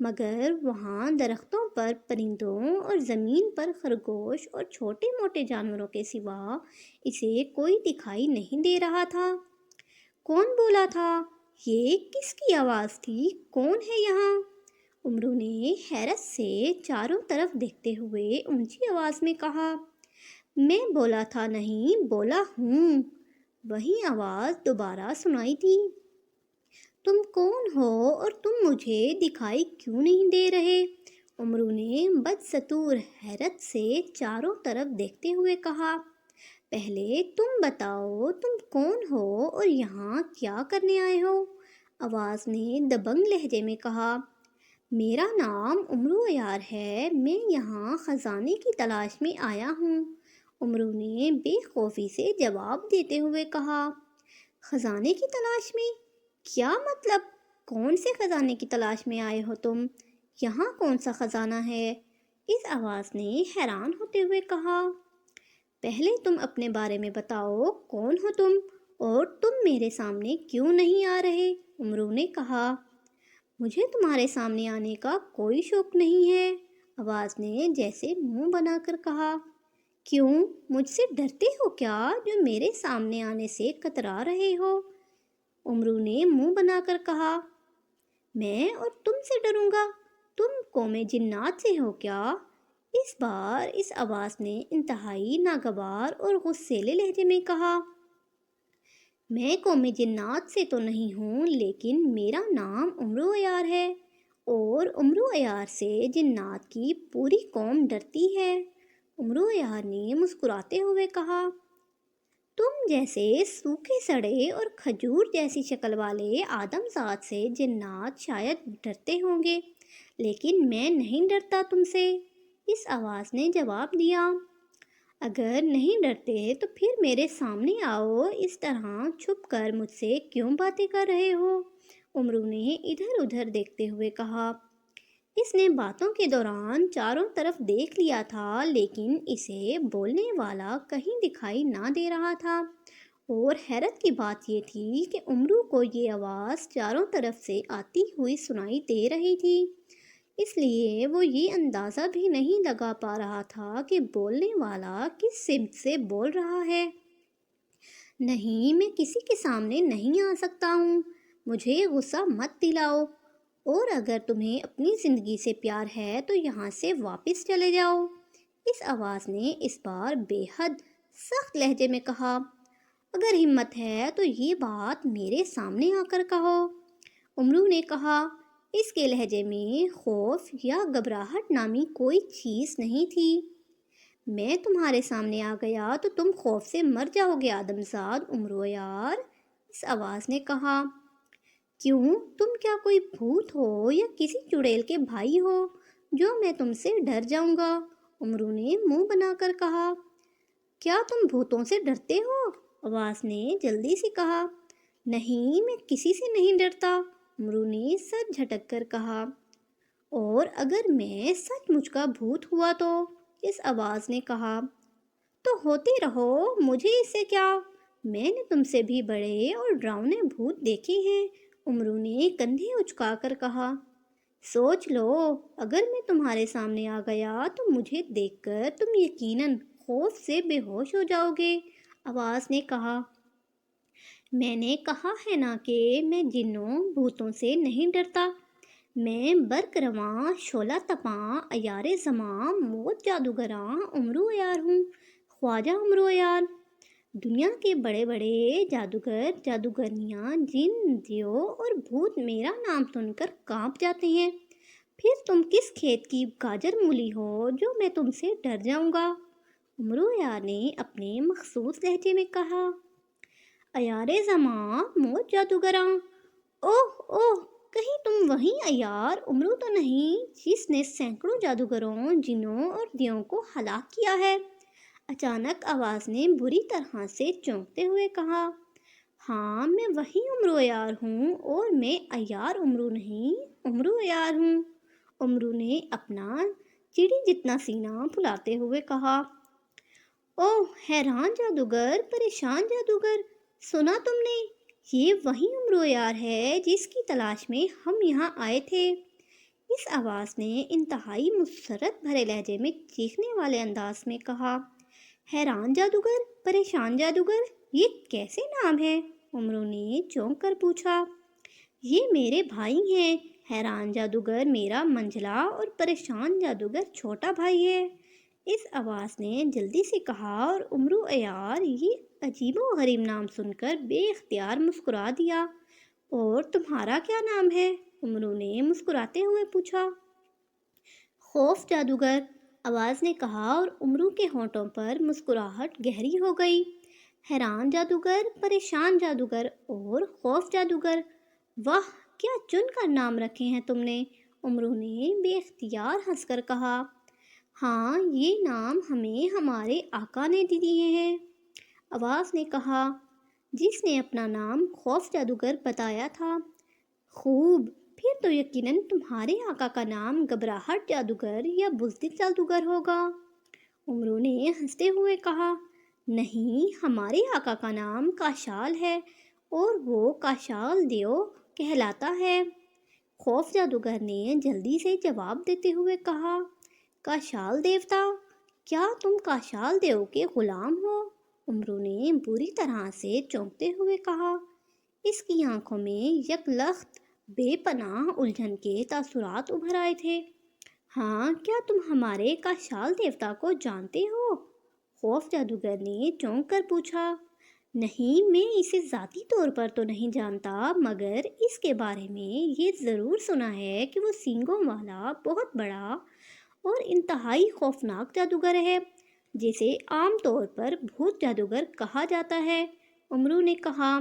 مگر وہاں درختوں پر پرندوں اور زمین پر خرگوش اور چھوٹے موٹے جانوروں کے سوا اسے کوئی دکھائی نہیں دے رہا تھا۔ کون بولا تھا؟ یہ کس کی آواز تھی؟ کون ہے یہاں؟ امرو نے حیرت سے چاروں طرف دیکھتے ہوئے اونچی آواز میں کہا، میں بولا تھا نہیں، بولا ہوں۔ وہی آواز دوبارہ سنائی دی، تم کون ہو اور تم مجھے دکھائی کیوں نہیں دے رہے؟ امرو نے بدستور حیرت سے چاروں طرف دیکھتے ہوئے کہا، پہلے تم بتاؤ تم کون ہو اور یہاں کیا کرنے آئے ہو؟ آواز نے دبنگ لہجے میں کہا، میرا نام امرو عیار ہے، میں یہاں خزانے کی تلاش میں آیا ہوں۔ امرو نے بے خوفی سے جواب دیتے ہوئے کہا، خزانے کی تلاش میں؟ کیا مطلب؟ کون سے خزانے کی تلاش میں آئے ہو تم؟ یہاں کون سا خزانہ ہے؟ اس آواز نے حیران ہوتے ہوئے کہا، پہلے تم اپنے بارے میں بتاؤ، کون ہو تم اور تم میرے سامنے کیوں نہیں آ رہے؟ امرو نے کہا، مجھے تمہارے سامنے آنے کا کوئی شوق نہیں ہے۔ آواز نے جیسے منہ بنا کر کہا، کیوں؟ مجھ سے ڈرتے ہو کیا جو میرے سامنے آنے سے کترا رہے ہو؟ امرو نے منہ بنا کر کہا، میں اور تم سے ڈروں گا؟ تم قوم جنات سے ہو کیا؟ اس بار اس آواز نے انتہائی ناگوار اور غصیلے لہجے میں کہا، میں قوم جنات سے تو نہیں ہوں، لیکن میرا نام امرو عیار ہے اور امرو عیار سے جنات کی پوری قوم ڈرتی ہے۔ امرو عیار نے مسکراتے ہوئے کہا، تم جیسے سوکھے سڑے اور کھجور جیسی شکل والے آدم ذات سے جنات شاید ڈرتے ہوں گے، لیکن میں نہیں ڈرتا تم سے۔ اس آواز نے جواب دیا، اگر نہیں ڈرتے تو پھر میرے سامنے آؤ، اس طرح چھپ کر مجھ سے کیوں باتیں کر رہے ہو؟ امرو نے ادھر ادھر دیکھتے ہوئے کہا۔ اس نے باتوں کے دوران چاروں طرف دیکھ لیا تھا، لیکن اسے بولنے والا کہیں دکھائی نہ دے رہا تھا، اور حیرت کی بات یہ تھی کہ امرو کو یہ آواز چاروں طرف سے آتی ہوئی سنائی دے رہی تھی، اس لیے وہ یہ اندازہ بھی نہیں لگا پا رہا تھا کہ بولنے والا کس سمت سے بول رہا ہے۔ نہیں، میں کسی کے سامنے نہیں آ سکتا ہوں، مجھے غصہ مت دلاؤ، اور اگر تمہیں اپنی زندگی سے پیار ہے تو یہاں سے واپس چلے جاؤ۔ اس آواز نے اس بار بے حد سخت لہجے میں کہا، اگر ہمت ہے تو یہ بات میرے سامنے آ کر کہو۔ امرو نے کہا، اس کے لہجے میں خوف یا گھبراہٹ نامی کوئی چیز نہیں تھی۔ میں تمہارے سامنے آ گیا تو تم خوف سے مر جاؤ گے آدمزاد امرو عیار، اس آواز نے کہا۔ کیوں؟ تم کیا کوئی بھوت ہو یا کسی چڑیل کے بھائی ہو جو میں تم سے ڈر جاؤں گا؟ امرو نے منہ بنا کر کہا۔ کیا تم بھوتوں سے ڈرتے ہو؟ آواز نے جلدی سے کہا۔ نہیں، میں کسی سے نہیں ڈرتا، امرو نے سر جھٹک کر کہا۔ اور اگر میں سچ مچ کا بھوت ہوا تو؟ اس آواز نے کہا۔ تو ہوتے رہو، مجھے اس سے کیا؟ میں نے تم سے بھی بڑے اور ڈراؤنے بھوت دیکھے ہیں، امرو نے کندھے اچکا کر کہا۔ سوچ لو، اگر میں تمہارے سامنے آ گیا تو مجھے دیکھ کر تم یقیناً خوف سے بے ہوش ہو جاؤ گے، آواز نے کہا۔ میں نے کہا ہے نا کہ میں جنوں بھوتوں سے نہیں ڈرتا، میں برق رواں شعلہ تپاں عیار زماں موت جادوگراں امرو عیار ہوں، خواجہ امرو عیار۔ دنیا کے بڑے بڑے جادوگر جادوگرنیاں جن دیو اور بھوت میرا نام سن کر کانپ جاتے ہیں، پھر تم کس کھیت کی گاجر مولی ہو جو میں تم سے ڈر جاؤں گا؟ امرو عیار نے اپنے مخصوص لہجے میں کہا۔ عیار زماں موت جادوگراں، اوہ اوہ، کہیں تم وہی عیار امرو تو نہیں جس نے سینکڑوں جادوگروں جنوں اور دیوں کو ہلاک کیا ہے؟ اچانک آواز نے بری طرح سے چونکتے ہوئے کہا۔ ہاں، میں وہی امرو عیار ہوں، اور میں عیار امرو نہیں، امرو عیار ہوں، امرو نے اپنا چڑی جتنا سینہ پھلاتے ہوئے کہا۔ اوہ حیران جادوگر، پریشان جادوگر، سنا تم نے؟ یہ وہی امرو عیار ہے جس کی تلاش میں ہم یہاں آئے تھے۔ اس آواز نے انتہائی مسرت بھرے لہجے میں چیخنے والے انداز میں کہا۔ حیران جادوگر، پریشان جادوگر، یہ کیسے نام ہے؟ امرو نے چونک کر پوچھا۔ یہ میرے بھائی ہیں، حیران جادوگر میرا منجلا اور پریشان جادوگر چھوٹا بھائی ہے، اس آواز نے جلدی سے کہا، اور امرو عیار یہ عجیب و غریب نام سن کر بے اختیار مسکرا دیا۔ اور تمہارا کیا نام ہے؟ امرو نے مسکراتے ہوئے پوچھا۔ خوف جادوگر، آواز نے کہا، اور امرو کے ہونٹوں پر مسکراہٹ گہری ہو گئی۔ حیران جادوگر، پریشان جادوگر اور خوف جادوگر، واہ کیا چن کر نام رکھے ہیں تم نے، امرو نے بے اختیار ہنس کر کہا۔ ہاں، یہ نام ہمیں ہمارے آقا نے دیے ہیں، آواز نے کہا، جس نے اپنا نام خوف جادوگر بتایا تھا۔ خوب، پھر تو یقیناً تمہارے آقا کا نام گھبراہٹ جادوگر یا بزدل جادوگر ہوگا، امرو نے ہنستے ہوئے کہا۔ نہیں، ہمارے آقا کا نام کاشال ہے اور وہ کاشال دیو کہلاتا ہے، خوف جادوگر نے جلدی سے جواب دیتے ہوئے کہا۔ کاشال دیوتا؟ کیا تم کاشال دیو کے غلام ہو؟ امرو نے بری طرح سے چونکتے ہوئے کہا۔ اس کی آنکھوں میں یکلخت بے پناہ الجھن کے تاثرات ابھر آئے تھے۔ ہاں، کیا تم ہمارے کاشال دیوتا کو جانتے ہو؟ خوف جادوگر نے چونک کر پوچھا۔ نہیں، میں اسے ذاتی طور پر تو نہیں جانتا، مگر اس کے بارے میں یہ ضرور سنا ہے کہ وہ سینگوں والا بہت بڑا اور انتہائی خوفناک جادوگر ہے، جسے عام طور پر بھوت جادوگر کہا جاتا ہے، امرو نے کہا۔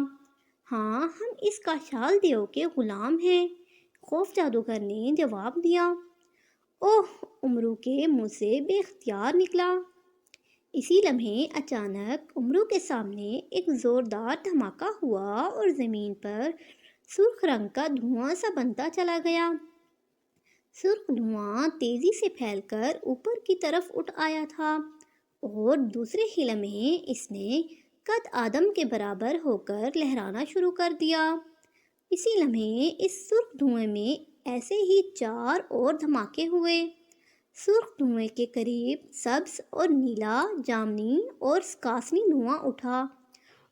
ہاں، ہم اس کاشال دیو کے غلام ہیں، خوف جادوگر نے جواب دیا۔ اوہ، امرو کے منہ سے بے اختیار نکلا۔ اسی لمحے اچانک امرو کے سامنے ایک زوردار دھماکہ ہوا اور زمین پر سرخ رنگ کا دھواں سا بنتا چلا گیا۔ سرخ دھواں تیزی سے پھیل کر اوپر کی طرف اٹھ آیا تھا اور دوسرے ہی لمحے اس نے قد آدم کے برابر ہو کر لہرانا شروع کر دیا۔ اسی لمحے اس سرخ دھوئیں میں ایسے ہی 4 اور دھماکے ہوئے۔ سرخ دھوئیں کے قریب سبز اور نیلا، جامنی اور سکاسنی دھواں اٹھا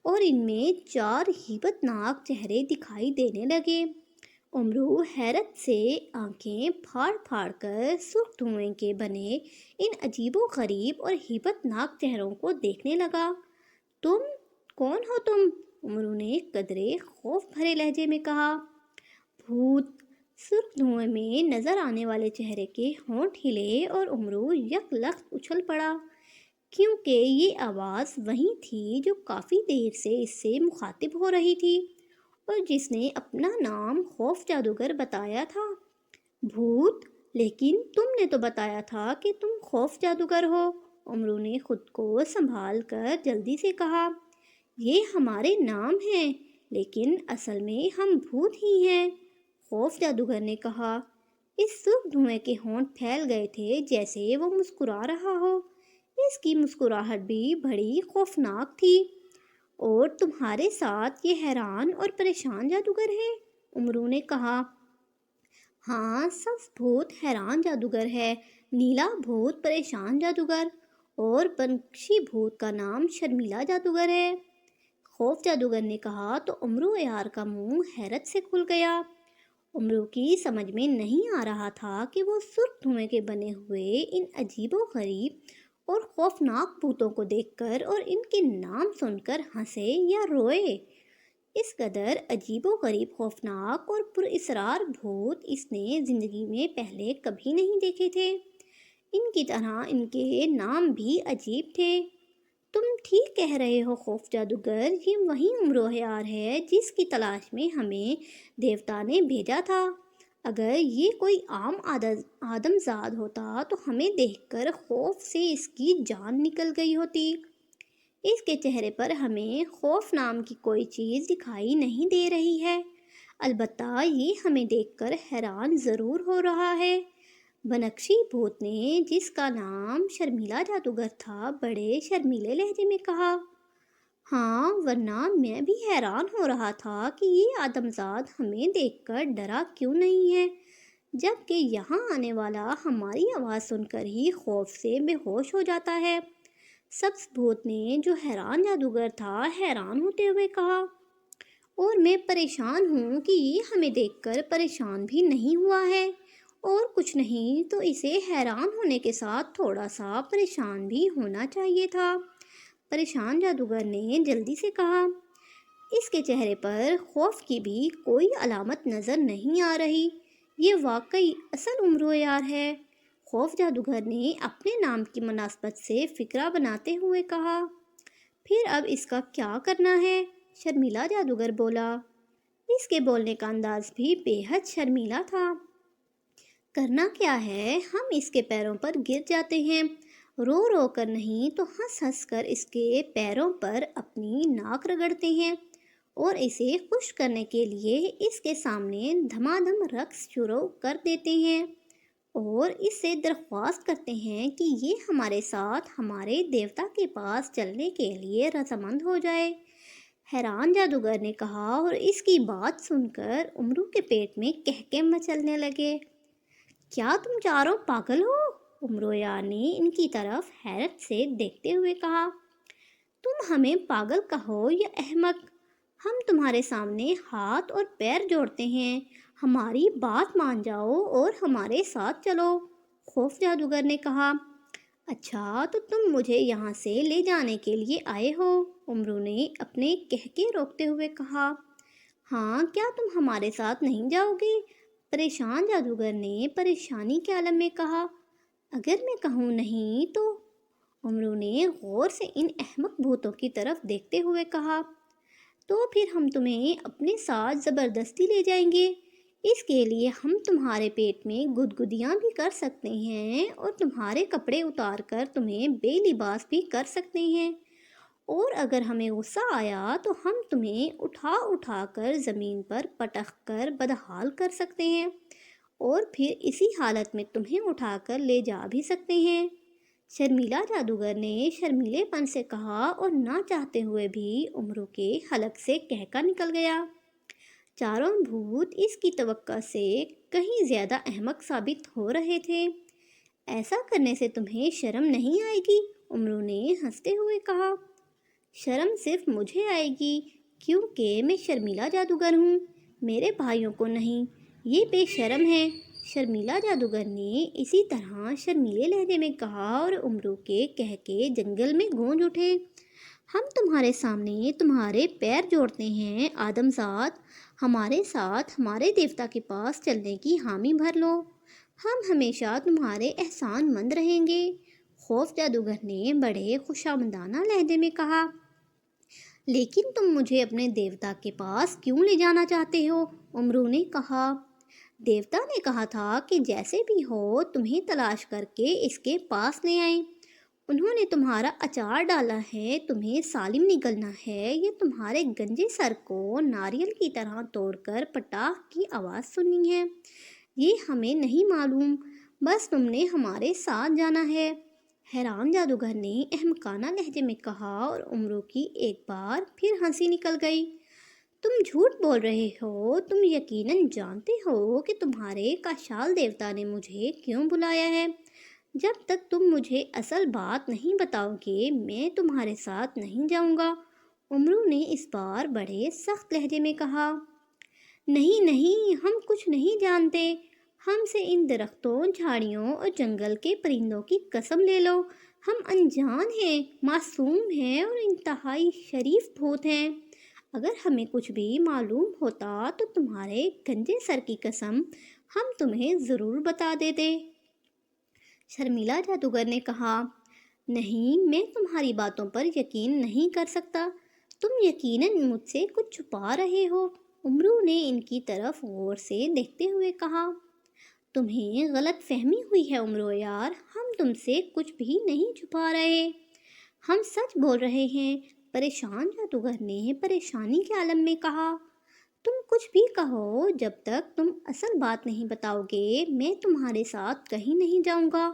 اور ان میں 4 ہیبت ناک چہرے دکھائی دینے لگے۔ امرو حیرت سے آنکھیں پھاڑ پھاڑ کر سرخ دھوئیں کے بنے ان عجیب و غریب اور ہیبت ناک چہروں کو دیکھنے لگا۔ تم کون ہو تم؟ امرو نے قدرے خوف بھرے لہجے میں کہا۔ بھوت، سرخ دھوئیں میں نظر آنے والے چہرے کے ہونٹ ہلے اور امرو یک لخت اچھل پڑا، کیونکہ یہ آواز وہی تھی جو کافی دیر سے اس سے مخاطب ہو رہی تھی اور جس نے اپنا نام خوف جادوگر بتایا تھا۔ بھوت، لیکن تم نے تو بتایا تھا کہ تم خوف جادوگر ہو، امرو نے خود کو سنبھال کر جلدی سے کہا۔ یہ ہمارے نام ہیں، لیکن اصل میں ہم بھوت ہی ہیں، خوف جادوگر نے کہا۔ اس سرخ دھوئیں کے ہونٹ پھیل گئے تھے جیسے وہ مسکرا رہا ہو، اس کی مسکراہٹ بھی بڑی خوفناک تھی۔ اور تمہارے ساتھ یہ حیران اور پریشان جادوگر ہے، امرو نے کہا۔ ہاں، سب بھوت حیران جادوگر ہے، نیلا بھوت پریشان جادوگر اور بنکشی بھوت کا نام شرمیلا جادوگر ہے، خوف جادوگر نے کہا تو امرو عیار کا منہ حیرت سے کھل گیا۔ امرو کی سمجھ میں نہیں آ رہا تھا کہ وہ سرخ دھوئیں کے بنے ہوئے ان عجیب و غریب اور خوفناک بھوتوں کو دیکھ کر اور ان کے نام سن کر ہنسے یا روئے۔ اس قدر عجیب و غریب، خوفناک اور پراسرار بھوت اس نے زندگی میں پہلے کبھی نہیں دیکھے تھے۔ ان کی طرح ان کے نام بھی عجیب تھے۔ تم ٹھیک کہہ رہے ہو خوف جادوگر، یہ وہی امرو عیار ہے جس کی تلاش میں ہمیں دیوتا نے بھیجا تھا۔ اگر یہ کوئی عام آدم زاد ہوتا تو ہمیں دیکھ کر خوف سے اس کی جان نکل گئی ہوتی۔ اس کے چہرے پر ہمیں خوف نام کی کوئی چیز دکھائی نہیں دے رہی ہے، البتہ یہ ہمیں دیکھ کر حیران ضرور ہو رہا ہے، بنکشی بھوت نے، جس کا نام شرمیلا جادوگر تھا، بڑے شرمیلے لہجے میں کہا۔ ہاں، ورنہ میں بھی حیران ہو رہا تھا کہ یہ آدمزاد ہمیں دیکھ کر ڈرا کیوں نہیں ہے، جبکہ یہاں آنے والا ہماری آواز سن کر ہی خوف سے بے ہوش ہو جاتا ہے۔ سبز بھوت نے، جو حیران جادوگر تھا، حیران ہوتے ہوئے کہا، اور میں پریشان ہوں کہ یہ ہمیں دیکھ کر پریشان بھی نہیں ہوا ہے، اور کچھ نہیں تو اسے حیران ہونے کے ساتھ تھوڑا سا پریشان بھی ہونا چاہیے تھا۔ پریشان جادوگر نے جلدی سے کہا، اس کے چہرے پر خوف کی بھی کوئی علامت نظر نہیں آ رہی، یہ واقعی اصل امرویار ہے۔ خوف جادوگر نے اپنے نام کی مناسبت سے فقرہ بناتے ہوئے کہا، پھر اب اس کا کیا کرنا ہے؟ شرمیلا جادوگر بولا۔ اس کے بولنے کا انداز بھی بے حد شرمیلا تھا۔ کرنا کیا ہے، ہم اس کے پیروں پر گر جاتے ہیں، رو رو کر نہیں تو ہنس ہنس کر اس کے پیروں پر اپنی ناک رگڑتے ہیں، اور اسے خوش کرنے کے لیے اس کے سامنے دھما دھم رقص شروع کر دیتے ہیں، اور اس سے درخواست کرتے ہیں کہ یہ ہمارے ساتھ ہمارے دیوتا کے پاس چلنے کے لیے رضامند ہو جائے۔ حیران جادوگر نے کہا، اور اس کی بات سن کر امرو کے پیٹ میں قہقہے مچلنے لگے۔ کیا تم چاروں پاگل ہو؟ امرویار نے ان کی طرف حیرت سے دیکھتے ہوئے کہا، تم ہمیں پاگل کہو یا احمق، ہم تمہارے سامنے ہاتھ اور پیر جوڑتے ہیں، ہماری بات مان جاؤ اور ہمارے ساتھ چلو۔ خوف جادوگر نے کہا، اچھا تو تم مجھے یہاں سے لے جانے کے لیے آئے ہو؟ امرو نے اپنے قہقہے روکتے ہوئے کہا، ہاں، کیا تم ہمارے ساتھ نہیں جاؤ گے؟ پریشان جادوگر نے پریشانی کے عالم میں کہا، اگر میں کہوں نہیں تو؟ امرو نے غور سے ان احمق بھوتوں کی طرف دیکھتے ہوئے کہا، تو پھر ہم تمہیں اپنے ساتھ زبردستی لے جائیں گے، اس کے لیے ہم تمہارے پیٹ میں گدگدیاں بھی کر سکتے ہیں، اور تمہارے کپڑے اتار کر تمہیں بے لباس بھی کر سکتے ہیں، اور اگر ہمیں غصہ آیا تو ہم تمہیں اٹھا اٹھا کر زمین پر پٹخ کر بدحال کر سکتے ہیں، اور پھر اسی حالت میں تمہیں اٹھا کر لے جا بھی سکتے ہیں۔ شرمیلا جادوگر نے شرمیلے پن سے کہا، اور نہ چاہتے ہوئے بھی امرو کے حلق سے قہقہہ نکل گیا۔ چاروں بھوت اس کی توقع سے کہیں زیادہ احمق ثابت ہو رہے تھے۔ ایسا کرنے سے تمہیں شرم نہیں آئے گی؟ امرو نے ہنستے ہوئے کہا، شرم صرف مجھے آئے گی، کیونکہ میں شرمیلا جادوگر ہوں، میرے بھائیوں کو نہیں، یہ بے شرم ہے۔ شرمیلا جادوگر نے اسی طرح شرمیلے لہجے میں کہا، اور امرو کے قہقہے جنگل میں گونج اٹھے، ہم تمہارے سامنے تمہارے پیر جوڑتے ہیں، آدم زاد، ہمارے ساتھ ہمارے دیوتا کے پاس چلنے کی حامی بھر لو، ہم ہمیشہ تمہارے احسان مند رہیں گے۔ خوف جادوگر نے بڑے خوشامدانہ لہجے میں کہا، لیکن تم مجھے اپنے دیوتا کے پاس کیوں لے جانا چاہتے ہو؟ امرو نے کہا، دیوتا نے کہا تھا کہ جیسے بھی ہو تمہیں تلاش کر کے اس کے پاس لے آئیں، انہوں نے تمہارا اچار ڈالا ہے، تمہیں سالم نکلنا ہے، یا تمہارے گنجے سر کو ناریل کی طرح توڑ کر پٹاخ کی آواز سننی ہے، یہ ہمیں نہیں معلوم، بس تم نے ہمارے ساتھ جانا ہے۔ حیران جادوگر نے احمقانہ لہجے میں کہا، اور امرو کی ایک بار پھر ہنسی نکل گئی، تم جھوٹ بول رہے ہو، تم یقیناً جانتے ہو کہ تمہارے کاشال دیوتا نے مجھے کیوں بلایا ہے، جب تک تم مجھے اصل بات نہیں بتاؤ گے میں تمہارے ساتھ نہیں جاؤں گا۔ امرو نے اس بار بڑے سخت لہجے میں کہا، نہیں نہیں، ہم کچھ نہیں جانتے، ہم سے ان درختوں، جھاڑیوں اور جنگل کے پرندوں کی قسم لے لو، ہم انجان ہیں، معصوم ہیں اور انتہائی شریف بھوت ہیں، اگر ہمیں کچھ بھی معلوم ہوتا تو تمہارے گنجے سر کی قسم ہم تمہیں ضرور بتا دیتے۔ شرمیلا جادوگر نے کہا، نہیں، میں تمہاری باتوں پر یقین نہیں کر سکتا، تم یقیناً مجھ سے کچھ چھپا رہے ہو۔ امرو نے ان کی طرف غور سے دیکھتے ہوئے کہا، تمہیں غلط فہمی ہوئی ہے امرو یار، ہم تم سے کچھ بھی نہیں چھپا رہے، ہم سچ بول رہے ہیں۔ پریشان جادوگر نے پریشانی کے عالم میں کہا، تم کچھ بھی کہو، جب تک تم اصل بات نہیں بتاؤ گے میں تمہارے ساتھ کہیں نہیں جاؤں گا،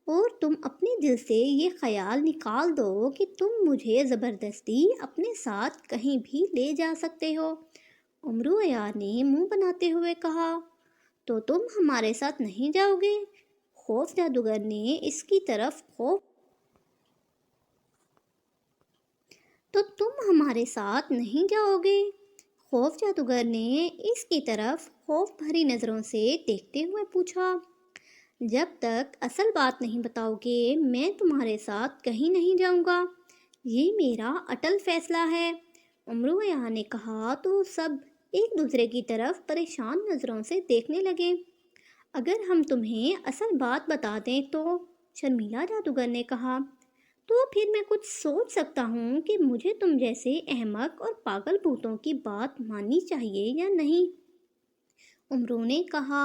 اور تم اپنے دل سے یہ خیال نکال دو کہ تم مجھے زبردستی اپنے ساتھ کہیں بھی لے جا سکتے ہو۔ امرو یار نے منہ بناتے ہوئے کہا، تو تم ہمارے ساتھ نہیں جاؤ گے؟ خوف جادوگر نے اس کی طرف خوف تو تم ہمارے ساتھ نہیں جاؤ گے؟ خوف جادوگر نے اس کی طرف خوف بھری نظروں سے دیکھتے ہوئے پوچھا۔ جب تک اصل بات نہیں بتاؤ گے میں تمہارے ساتھ کہیں نہیں جاؤں گا، یہ میرا اٹل فیصلہ ہے، امرو عیار نے کہا تو سب ایک دوسرے کی طرف پریشان نظروں سے دیکھنے لگے۔ اگر ہم تمہیں اصل بات بتا دیں تو، شرمیلا جادوگر نے کہا، تو پھر میں کچھ سوچ سکتا ہوں کہ مجھے تم جیسے احمق اور پاگل بھوتوں کی بات ماننی چاہیے یا نہیں۔ امرو نے کہا،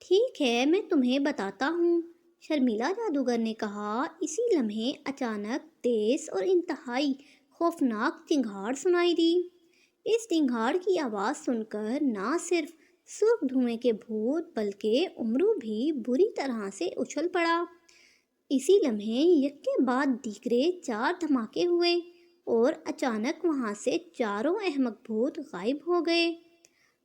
ٹھیک ہے میں تمہیں بتاتا ہوں، شرمیلا جادوگر نے کہا۔ اسی لمحے اچانک تیز اور انتہائی خوفناک چنگھاڑ سنائی دی۔ اس چنگھاڑ کی آواز سن کر نہ صرف سرخ دھوئیں کے بھوت بلکہ امرو بھی بری طرح سے اچھل پڑا۔ اسی لمحے یکے بعد دیگرے 4 دھماکے ہوئے اور اچانک وہاں سے چاروں احمق بھوت غائب ہو گئے۔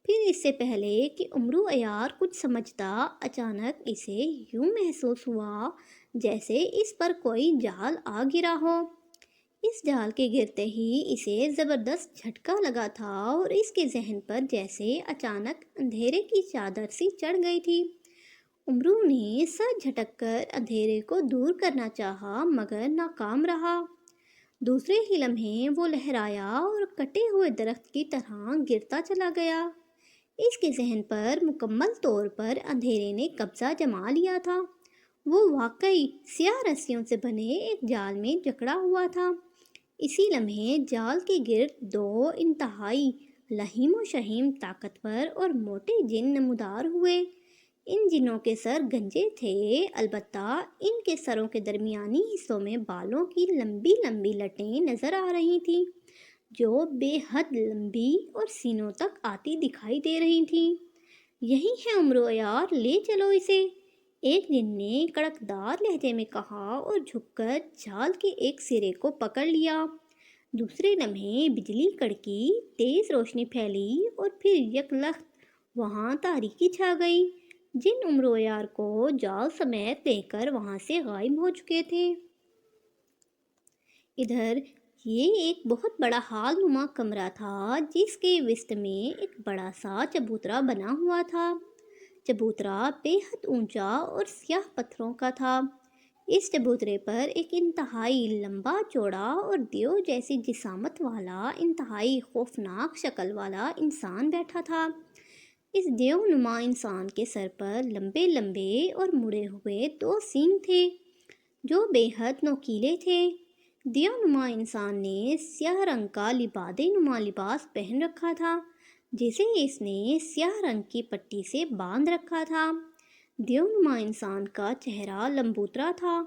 پھر اس سے پہلے کہ امرو عیار کچھ سمجھتا، اچانک اسے یوں محسوس ہوا جیسے اس پر کوئی جال آ گرا ہو۔ اس جال کے گرتے ہی اسے زبردست جھٹکا لگا تھا اور اس کے ذہن پر جیسے اچانک اندھیرے کی چادر سی چڑھ گئی تھی۔ امرو نے سر جھٹک کر اندھیرے کو دور کرنا چاہا مگر ناکام رہا۔ دوسرے ہی لمحے وہ لہرایا اور کٹے ہوئے درخت کی طرح گرتا چلا گیا۔ اس کے ذہن پر مکمل طور پر اندھیرے نے قبضہ جما لیا تھا۔ وہ واقعی سیاہ رسیوں سے بنے ایک جال میں جکڑا ہوا تھا۔ اسی لمحے جال کے گرد 2 انتہائی لہیم و شہیم طاقتور اور موٹے جن نمودار ہوئے۔ ان جنوں کے سر گنجے تھے، البتہ ان کے سروں کے درمیانی حصوں میں بالوں کی لمبی لمبی لٹیں نظر آ رہی تھیں جو بے حد لمبی اور سینوں تک آتی دکھائی دے رہی تھیں۔ یہی ہے امرو عیار، لے چلو اسے، ایک جن نے کڑکدار لہجے میں کہا اور جھک کر جال کے ایک سرے کو پکڑ لیا۔ دوسرے لمحے بجلی کڑکی، تیز روشنی پھیلی اور پھر یکلخت وہاں تاریکی چھا گئی۔ جن امرو عیار کو جال سمیت لے کر وہاں سے غائب ہو چکے تھے۔ ادھر یہ ایک بہت بڑا ہال نما کمرہ تھا جس کے وسط میں ایک بڑا سا چبوترا بنا ہوا تھا۔ چبوترا بے حد اونچا اور سیاہ پتھروں کا تھا۔ اس چبوترے پر ایک انتہائی لمبا چوڑا اور دیو جیسی جسامت والا انتہائی خوفناک شکل والا انسان بیٹھا تھا۔ اس دیو نما انسان کے سر پر لمبے لمبے اور مڑے ہوئے 2 سینگ تھے جو بے حد نوکیلے تھے۔ دیو نما انسان نے سیاہ رنگ کا لبادے نما لباس پہن رکھا تھا جسے اس نے سیاہ رنگ کی پٹی سے باندھ رکھا تھا۔ دیو نما انسان کا چہرہ لمبوترا تھا،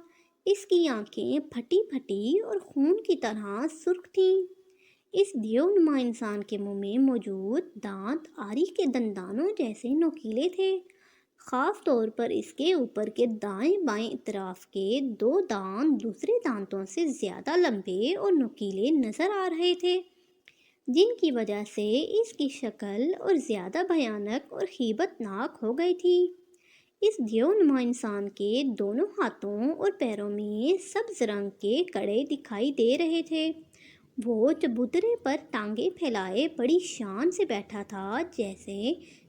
اس کی آنکھیں پھٹی پھٹی اور خون کی طرح سرخ تھیں۔ اس دیو نما انسان کے منہ میں موجود دانت آری کے دندانوں جیسے نوکیلے تھے، خاص طور پر اس کے اوپر کے دائیں بائیں اطراف کے 2 دانت دوسرے دانتوں سے زیادہ لمبے اور نوکیلے نظر آ رہے تھے، جن کی وجہ سے اس کی شکل اور زیادہ بھیانک اور ہیبت ناک ہو گئی تھی۔ اس دیو نما انسان کے دونوں ہاتھوں اور پیروں میں سبز رنگ کے کڑے دکھائی دے رہے تھے۔ وہ چبوترے پر ٹانگیں پھیلائے بڑی شان سے بیٹھا تھا جیسے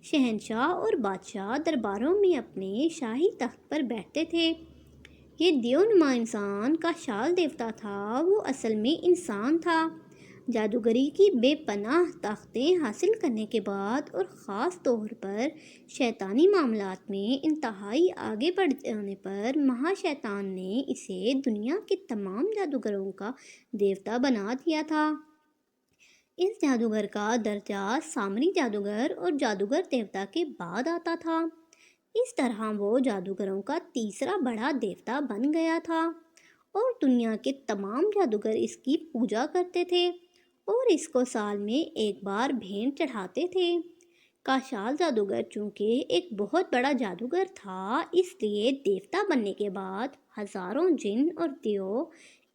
شہنشاہ اور بادشاہ درباروں میں اپنے شاہی تخت پر بیٹھتے تھے۔ یہ دیو نما انسان کا شال دیوتا تھا، وہ اصل میں انسان تھا۔ جادوگری کی بے پناہ طاقتیں حاصل کرنے کے بعد اور خاص طور پر شیطانی معاملات میں انتہائی آگے بڑھ جانے پر مہا شیطان نے اسے دنیا کے تمام جادوگروں کا دیوتا بنا دیا تھا۔ اس جادوگر کا درجہ سامری جادوگر اور جادوگر دیوتا کے بعد آتا تھا۔ اس طرح وہ جادوگروں کا تیسرا بڑا دیوتا بن گیا تھا اور دنیا کے تمام جادوگر اس کی پوجا کرتے تھے اور اس کو سال میں ایک بار بھینٹ چڑھاتے تھے۔ کاشال جادوگر چونکہ ایک بہت بڑا جادوگر تھا، اس لیے دیوتا بننے کے بعد ہزاروں جن اور دیو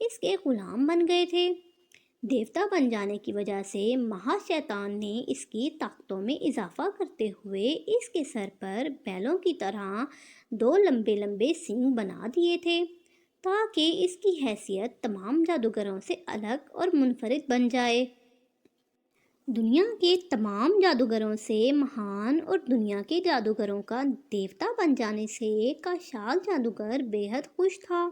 اس کے غلام بن گئے تھے۔ دیوتا بن جانے کی وجہ سے مہا شیطان نے اس کی طاقتوں میں اضافہ کرتے ہوئے اس کے سر پر بیلوں کی طرح دو لمبے لمبے سینگ بنا دیے تھے، تاکہ اس کی حیثیت تمام جادوگروں سے الگ اور منفرد بن جائے۔ دنیا کے تمام جادوگروں سے مہان اور دنیا کے جادوگروں کا دیوتا بن جانے سے کاشال جادوگر بے حد خوش تھا۔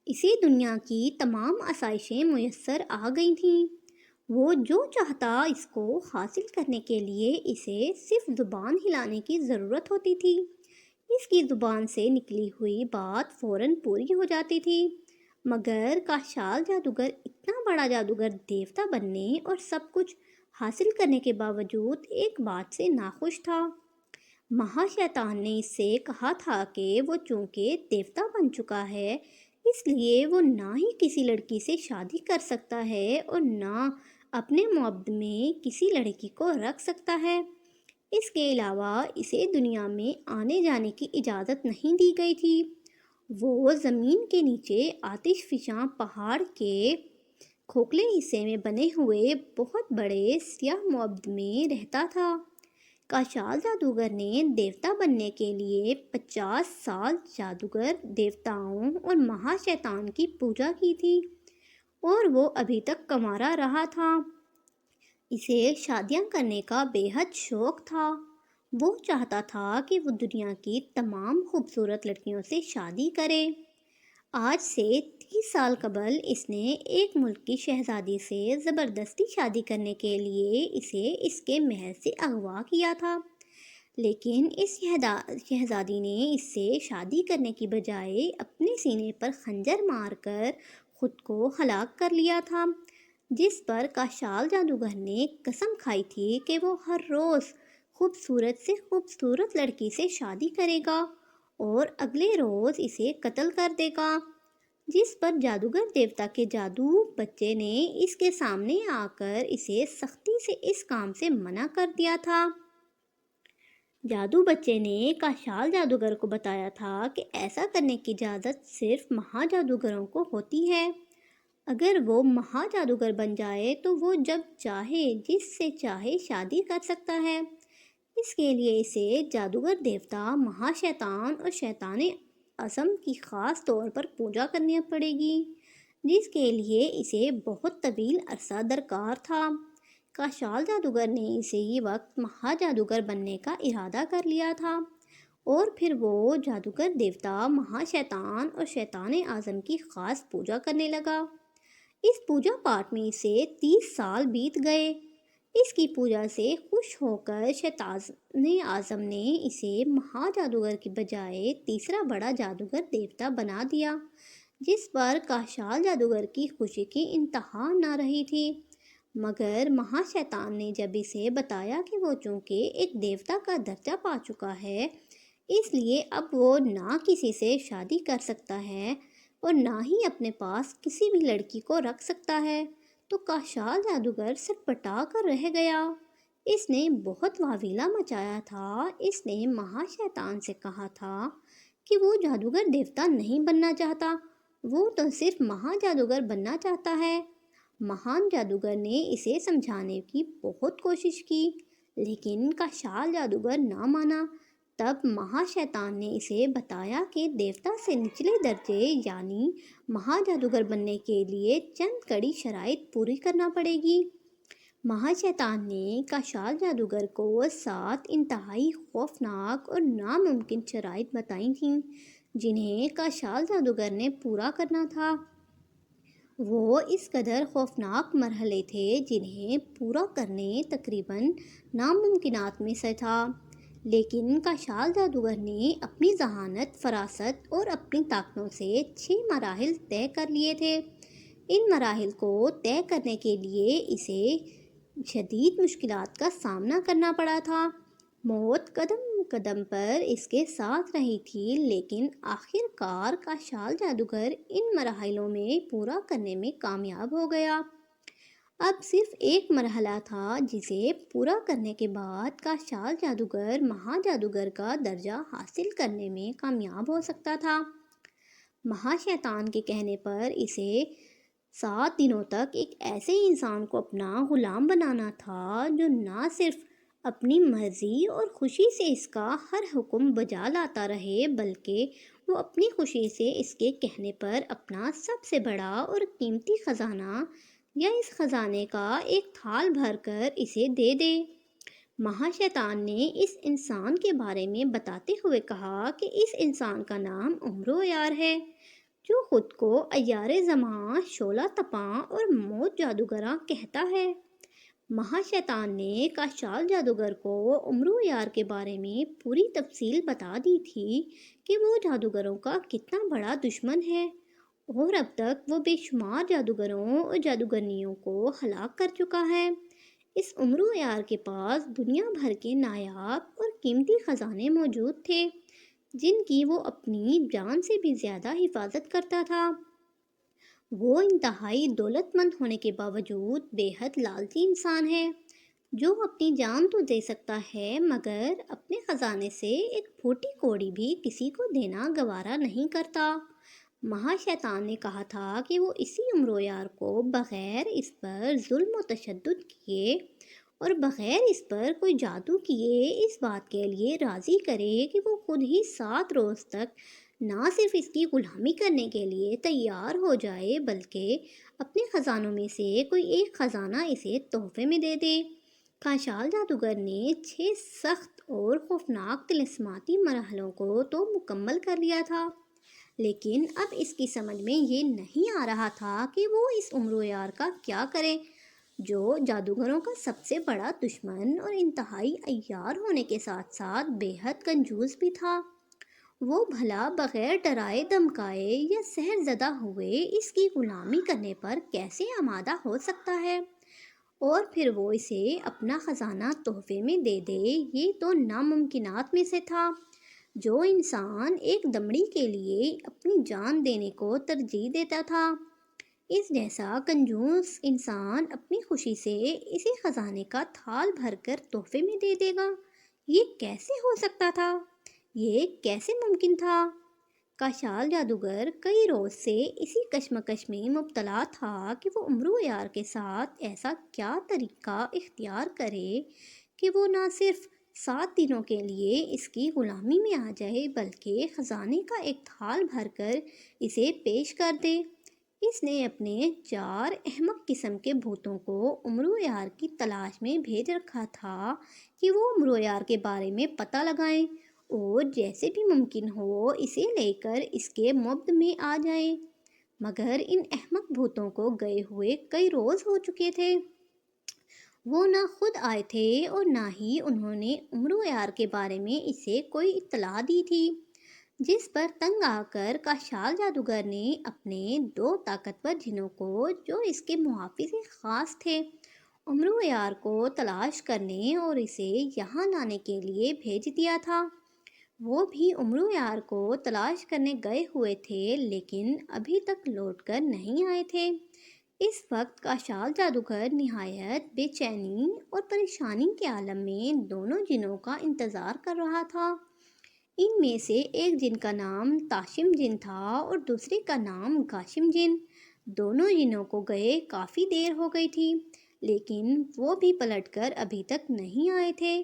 اسے دنیا کی تمام آسائشیں میسر آ گئی تھیں۔ وہ جو چاہتا اس کو حاصل کرنے کے لیے اسے صرف زبان ہلانے کی ضرورت ہوتی تھی۔ اس کی زبان سے نکلی ہوئی بات فوراً پوری ہو جاتی تھی۔ مگر کاشال جادوگر اتنا بڑا جادوگر دیوتا بننے اور سب کچھ حاصل کرنے کے باوجود ایک بات سے ناخوش تھا۔ مہا شیطان نے اس سے کہا تھا کہ وہ چونکہ دیوتا بن چکا ہے، اس لیے وہ نہ ہی کسی لڑکی سے شادی کر سکتا ہے اور نہ اپنے معبد میں کسی لڑکی کو رکھ سکتا ہے۔ اس کے علاوہ اسے دنیا میں آنے جانے کی اجازت نہیں دی گئی تھی۔ وہ زمین کے نیچے آتش فشاں پہاڑ کے کھوکھلے حصے میں بنے ہوئے بہت بڑے سیاہ معبد میں رہتا تھا۔ کاشال جادوگر نے دیوتا بننے کے لیے 50 سال جادوگر دیوتاؤں اور مہا شیطان کی پوجا کی تھی، اور وہ ابھی تک کنوارا رہا تھا۔ اسے شادیاں کرنے کا بے حد شوق تھا۔ وہ چاہتا تھا کہ وہ دنیا کی تمام خوبصورت لڑکیوں سے شادی کرے۔ آج سے 30 سال قبل اس نے ایک ملک کی شہزادی سے زبردستی شادی کرنے کے لیے اسے اس کے محل سے اغوا کیا تھا، لیکن اس شہزادی نے اس سے شادی کرنے کی بجائے اپنے سینے پر خنجر مار کر خود کو ہلاک کر لیا تھا، جس پر کاشال جادوگر نے قسم کھائی تھی کہ وہ ہر روز خوبصورت سے خوبصورت لڑکی سے شادی کرے گا اور اگلے روز اسے قتل کر دے گا، جس پر جادوگر دیوتا کے جادو بچے نے اس کے سامنے آ کر اسے سختی سے اس کام سے منع کر دیا تھا۔ جادو بچے نے کاشال جادوگر کو بتایا تھا کہ ایسا کرنے کی اجازت صرف مہا جادوگروں کو ہوتی ہے۔ اگر وہ مہا جادوگر بن جائے تو وہ جب چاہے جس سے چاہے شادی کر سکتا ہے۔ اس کے لیے اسے جادوگر دیوتا مہا شیطان اور شیطان اعظم کی خاص طور پر پوجا کرنی پڑے گی، جس کے لیے اسے بہت طویل عرصہ درکار تھا۔ کاشال جادوگر نے اسی وقت مہا جادوگر بننے کا ارادہ کر لیا تھا، اور پھر وہ جادوگر دیوتا مہا شیطان اور شیطان اعظم کی خاص پوجا کرنے لگا۔ اس پوجا پاٹ میں اسے 30 سال بیت گئے۔ اس کی پوجا سے خوش ہو کر شیطان اعظم نے اسے مہا جادوگر کی بجائے تیسرا بڑا جادوگر دیوتا بنا دیا، جس پر کاشال جادوگر کی خوشی کی انتہا نہ رہی تھی۔ مگر مہا شیطان نے جب اسے بتایا کہ وہ چونکہ ایک دیوتا کا درجہ پا چکا ہے، اس لیے اب وہ نہ کسی سے شادی کر سکتا ہے اور نہ ہی اپنے پاس کسی بھی لڑکی کو رکھ سکتا ہے، تو کاشال جادوگر سٹپٹا کر رہ گیا۔ اس نے بہت واویلا مچایا تھا۔ اس نے مہا شیطان سے کہا تھا کہ وہ جادوگر دیوتا نہیں بننا چاہتا، وہ تو صرف مہا جادوگر بننا چاہتا ہے۔ مہان جادوگر نے اسے سمجھانے کی بہت کوشش کی، لیکن کاشال جادوگر نہ مانا۔ تب مہا شیطان نے اسے بتایا کہ دیوتا سے نچلے درجے یعنی مہا جادوگر بننے کے لیے چند کڑی شرائط پوری کرنا پڑے گی۔ مہا شیطان نے کاشال جادوگر کو 7 انتہائی خوفناک اور ناممکن شرائط بتائی تھیں، جنہیں کاشال جادوگر نے پورا کرنا تھا۔ وہ اس قدر خوفناک مرحلے تھے جنہیں پورا کرنے تقریباً ناممکنات میں سے تھا، لیکن کاشال جادوگر نے اپنی ذہانت، فراست اور اپنی طاقتوں سے 6 مراحل طے کر لیے تھے۔ ان مراحل کو طے کرنے کے لیے اسے شدید مشکلات کا سامنا کرنا پڑا تھا۔ موت قدم قدم پر اس کے ساتھ رہی تھی، لیکن آخر کار کاشال جادوگر ان مراحلوں میں پورا کرنے میں کامیاب ہو گیا۔ اب صرف ایک مرحلہ تھا جسے پورا کرنے کے بعد کاشال جادوگر مہا جادوگر کا درجہ حاصل کرنے میں کامیاب ہو سکتا تھا۔ مہا شیطان کے کہنے پر اسے 7 دنوں تک ایک ایسے انسان کو اپنا غلام بنانا تھا جو نہ صرف اپنی مرضی اور خوشی سے اس کا ہر حکم بجا لاتا رہے، بلکہ وہ اپنی خوشی سے اس کے کہنے پر اپنا سب سے بڑا اور قیمتی خزانہ یا اس خزانے کا ایک تھال بھر کر اسے دے دے۔ مہا شیطان نے اس انسان کے بارے میں بتاتے ہوئے کہا کہ اس انسان کا نام عمر و یار ہے، جو خود کو عیار زماں، شعلہ تپاں اور موت جادوگراں کہتا ہے۔ مہا شیطان نے کاشال جادوگر کو عمر و یار کے بارے میں پوری تفصیل بتا دی تھی کہ وہ جادوگروں کا کتنا بڑا دشمن ہے، اور اب تک وہ بے شمار جادوگروں اور جادوگرنیوں کو ہلاک کر چکا ہے۔ اس عمر و یار کے پاس دنیا بھر کے نایاب اور قیمتی خزانے موجود تھے، جن کی وہ اپنی جان سے بھی زیادہ حفاظت کرتا تھا۔ وہ انتہائی دولت مند ہونے کے باوجود بے حد لالچی انسان ہے، جو اپنی جان تو دے سکتا ہے مگر اپنے خزانے سے ایک پھوٹی کوڑی بھی کسی کو دینا گوارا نہیں کرتا۔ مہا شیطان نے کہا تھا کہ وہ اسی عمر و یار کو بغیر اس پر ظلم و تشدد کیے اور بغیر اس پر کوئی جادو کیے اس بات کے لیے راضی کرے کہ وہ خود ہی 7 روز تک نہ صرف اس کی غلامی کرنے کے لیے تیار ہو جائے، بلکہ اپنے خزانوں میں سے کوئی ایک خزانہ اسے تحفے میں دے دے۔ کاشال جادوگر نے 6 سخت اور خوفناک طلسماتی مرحلوں کو تو مکمل کر لیا تھا، لیکن اب اس کی سمجھ میں یہ نہیں آ رہا تھا کہ وہ اس عمر و یار کا کیا کرے، جو جادوگروں کا سب سے بڑا دشمن اور انتہائی عیار ہونے کے ساتھ ساتھ بے حد کنجوس بھی تھا۔ وہ بھلا بغیر ڈرائے دھمکائے یا سحر زدہ ہوئے اس کی غلامی کرنے پر کیسے آمادہ ہو سکتا ہے، اور پھر وہ اسے اپنا خزانہ تحفے میں دے دے؟ یہ تو ناممکنات میں سے تھا۔ جو انسان ایک دمڑی کے لیے اپنی جان دینے کو ترجیح دیتا تھا، اس جیسا کنجوس انسان اپنی خوشی سے اسی خزانے کا تھال بھر کر تحفے میں دے دے گا؟ یہ کیسے ہو سکتا تھا؟ یہ کیسے ممکن تھا؟ کاشال جادوگر کئی روز سے اسی کشمکش میں مبتلا تھا کہ وہ عمر و یار کے ساتھ ایسا کیا طریقہ اختیار کرے کہ وہ نہ صرف 7 دنوں کے لیے اس کی غلامی میں آ جائے، بلکہ خزانے کا ایک تھال بھر کر اسے پیش کر دے۔ اس نے اپنے 4 احمق قسم کے بھوتوں کو عمر و یار کی تلاش میں بھیج رکھا تھا کہ وہ عمر و یار کے بارے میں پتہ لگائیں اور جیسے بھی ممکن ہو اسے لے کر اس کے مبد میں آ جائیں، مگر ان احمق بھوتوں کو گئے ہوئے کئی روز ہو چکے تھے۔ وہ نہ خود آئے تھے اور نہ ہی انہوں نے عمر و یار کے بارے میں اسے کوئی اطلاع دی تھی، جس پر تنگ آ کر کاشال جادوگر نے اپنے 2 طاقتور جنوں کو، جو اس کے محافظ خاص تھے، عمر و یار کو تلاش کرنے اور اسے یہاں لانے کے لیے بھیج دیا تھا۔ وہ بھی عمر و یار کو تلاش کرنے گئے ہوئے تھے، لیکن ابھی تک لوٹ کر نہیں آئے تھے۔ اس وقت کاشال جادوگر نہایت بے چینی اور پریشانی کے عالم میں دونوں جنوں کا انتظار کر رہا تھا۔ ان میں سے ایک جن کا نام تاشم جن تھا اور دوسرے کا نام گاشم جن۔ دونوں جنوں کو گئے کافی دیر ہو گئی تھی، لیکن وہ بھی پلٹ کر ابھی تک نہیں آئے تھے،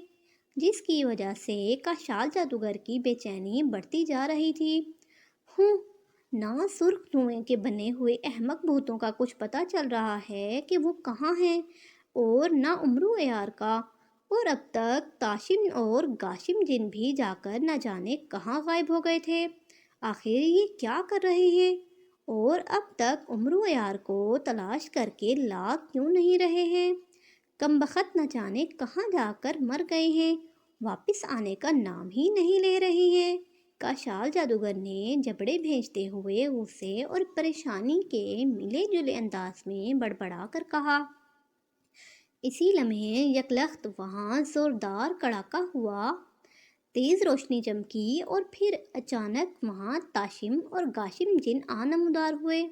جس کی وجہ سے کاشال جادوگر کی بے چینی بڑھتی جا رہی تھی۔ نہ سرخ دھوئیں کے بنے ہوئے احمق بھوتوں کا کچھ پتہ چل رہا ہے کہ وہ کہاں ہیں، اور نہ عمر و یار کا، اور اب تک تاشم اور گاشم جن بھی جا کر نہ جانے کہاں غائب ہو گئے تھے۔ آخر یہ کیا کر رہے ہیں، اور اب تک عمر و یار کو تلاش کر کے لا کیوں نہیں رہے ہیں؟ کم بخت نہ جانے کہاں جا کر مر گئے ہیں، واپس آنے کا نام ہی نہیں لے رہے ہیں۔ کاشال جادوگر نے جبڑے بھیجتے ہوئے غصے اور پریشانی کے ملے جلے انداز میں بڑبڑا کر کہا۔ اسی لمحے یکلخت وہاں زوردار کڑاکا ہوا، تیز روشنی چمکی اور پھر اچانک وہاں تاشم اور گاشم جن نمودار ہوئے۔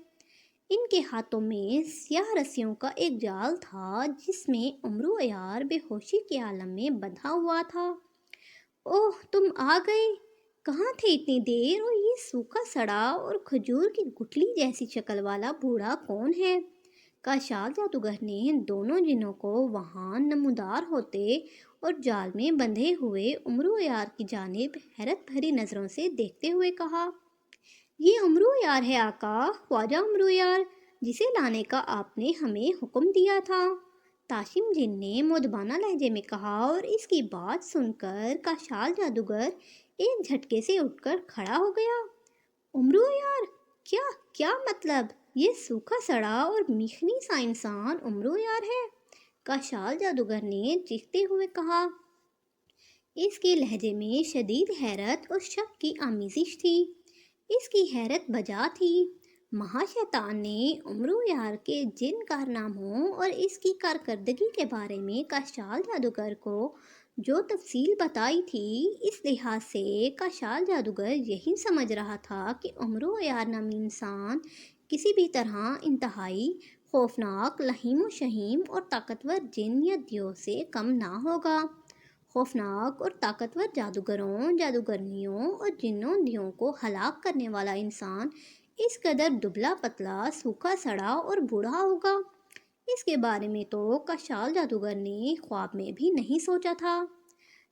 ان کے ہاتھوں میں سیاہ رسیوں کا ایک جال تھا، جس میں عمر و یار بے ہوشی کے عالم میں بندھا ہوا تھا۔ اوہ، تم آ گئے! کہاں تھے اتنی دیر، اور یہ سوکھا سڑا اور کھجور کی گٹھلی جیسی شکل والا بوڑھا کون ہے؟ کاشال جادوگر نے دونوں جنوں کو وہاں نمودار ہوتے اور جال میں بندھے ہوئے امرو یار کی جانب حیرت بھری نظروں سے دیکھتے ہوئے کہا، یہ امرو یار ہے آقا، خواجہ امرو یار، جسے لانے کا آپ نے ہمیں حکم دیا تھا۔ تاشم جن نے مودبانہ لہجے میں کہا، اور اس کی بات سن کر کاشال جادوگر ایک جھٹکے سے اٹھ کر کھڑا ہو گیا۔ امرو یار؟ کیا کیا مطلب؟ یہ سوکھا سڑا اور میخنی سا انسان امرو یار ہے؟ کاشال جادوگر نے چیختے ہوئے کہا۔ اس کے لہجے میں شدید حیرت اور شک کی آمیزش تھی۔ اس کی حیرت بجا تھی۔ مہا شیطان نے امرو یار کے جن کارناموں اور اس کی کارکردگی کے بارے میں کاشال جادوگر کو جو تفصیل بتائی تھی، اس لحاظ سے کاشال جادوگر یہی سمجھ رہا تھا کہ امرو یار نامی انسان کسی بھی طرح انتہائی خوفناک، لہیم و شہیم اور طاقتور جن یا دیو سے کم نہ ہوگا۔ خوفناک اور طاقتور جادوگروں، جادوگرنیوں اور جنوں دیوں کو ہلاک کرنے والا انسان اس قدر دبلا پتلا، سوکھا سڑا اور بوڑھا ہوگا، اس کے بارے میں تو کاشال جادوگر نے خواب میں بھی نہیں سوچا تھا۔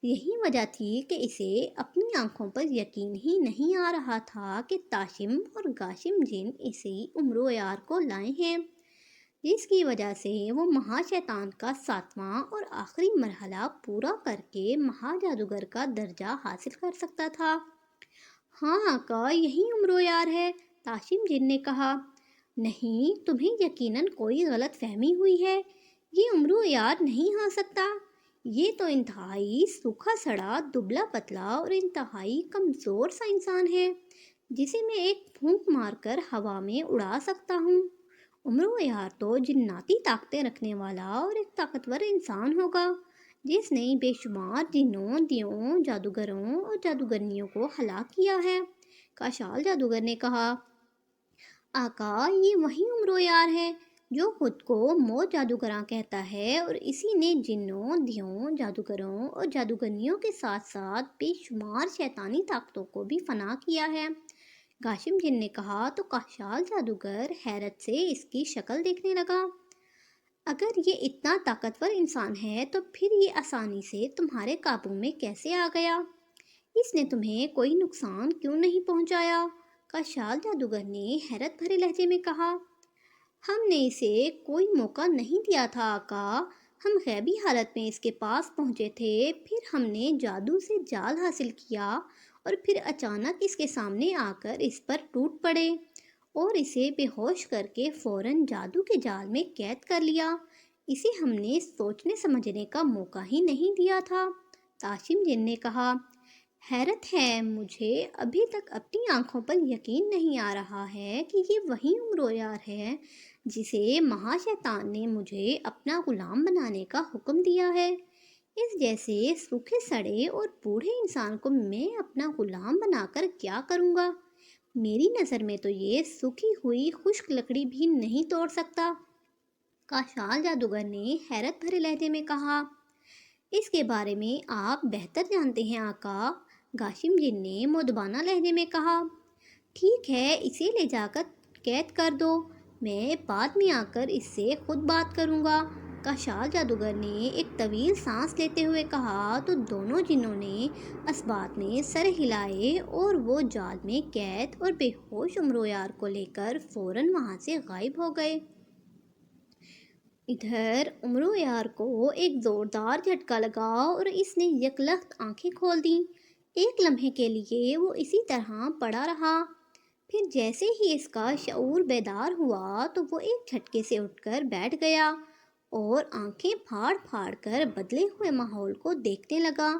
یہی وجہ تھی کہ اسے اپنی آنکھوں پر یقین ہی نہیں آ رہا تھا کہ تاشم اور گاشم جن اسی امرو یار کو لائے ہیں، جس کی وجہ سے وہ مہا شیطان کا 7واں اور آخری مرحلہ پورا کر کے مہا جادوگر کا درجہ حاصل کر سکتا تھا۔ ہاں آقا، یہی امرو یار ہے، تاشم جن نے کہا۔ نہیں، تمہیں یقیناً کوئی غلط فہمی ہوئی ہے، یہ امرو یار نہیں ہو سکتا۔ یہ تو انتہائی سوکھا سڑا، دبلا پتلا اور انتہائی کمزور سا انسان ہے، جسے میں ایک پھونک مار کر ہوا میں اڑا سکتا ہوں۔ امرو یار تو جناتی طاقتیں رکھنے والا اور ایک طاقتور انسان ہوگا، جس نے بے شمار جنوں، دیوں، جادوگروں اور جادوگرنیوں کو ہلاک کیا ہے۔ کاشال جادوگر نے کہا، آقا، یہ وہی امرو یار ہے جو خود کو موت جادوگراں کہتا ہے، اور اسی نے جنوں، دیوں، جادوگروں اور جادوگرنیوں کے ساتھ ساتھ بے شمار شیطانی طاقتوں کو بھی فنا کیا ہے۔ گاشم جن نے کہا تو کاشال جادوگر حیرت سے اس کی شکل دیکھنے لگا۔ اگر یہ اتنا طاقتور انسان ہے تو پھر یہ آسانی سے تمہارے قابو میں کیسے آ گیا؟ اس نے تمہیں کوئی نقصان کیوں نہیں پہنچایا؟ کاشال جادوگر نے حیرت بھرے لہجے میں کہا، ہم نے اسے کوئی موقع نہیں دیا تھا آقا، ہم غیبی حالت میں اس کے پاس پہنچے تھے، پھر ہم نے جادو سے جال حاصل کیا اور پھر اچانک اس کے سامنے آ کر اس پر ٹوٹ پڑے اور اسے بے ہوش کر کے فوراً جادو کے جال میں قید کر لیا۔ اسے ہم نے سوچنے سمجھنے کا موقع ہی نہیں دیا تھا۔ تاشم جن نے کہا، حیرت ہے، مجھے ابھی تک اپنی آنکھوں پر یقین نہیں آ رہا ہے کہ یہ وہی امرو یار ہے جسے مہا شیطان نے مجھے اپنا غلام بنانے کا حکم دیا ہے۔ اس جیسے سوکھے سڑے اور بوڑھے انسان کو میں اپنا غلام بنا کر کیا کروں گا؟ میری نظر میں تو یہ سوکھی ہوئی خشک لکڑی بھی نہیں توڑ سکتا۔ کاشال جادوگر نے حیرت بھرے لہجے میں کہا، اس کے بارے میں آپ بہتر جانتے ہیں آقا، گاشم جن نے مودبانہ لہجے میں کہا۔ ٹھیک ہے، اسے لے جا کر قید کر دو، میں بعد میں آ کر اس سے خود بات کروں گا۔ کاشال جادوگر نے ایک طویل سانس لیتے ہوئے کہا تو دونوں جنوں نے اسبات میں سر ہلائے اور وہ جال میں قید اور بے ہوش امرو یار کو لے کر فوراً وہاں سے غائب ہو گئے۔ ادھر امرو یار کو ایک زوردار جھٹکا لگا اور اس نے یکلخت آنکھیں کھول دیں۔ ایک لمحے کے لیے وہ اسی طرح پڑا رہا، پھر جیسے ہی اس کا شعور بیدار ہوا تو وہ ایک جھٹکے سے اٹھ کر بیٹھ گیا اور آنکھیں پھاڑ پھاڑ کر بدلے ہوئے ماحول کو دیکھنے لگا۔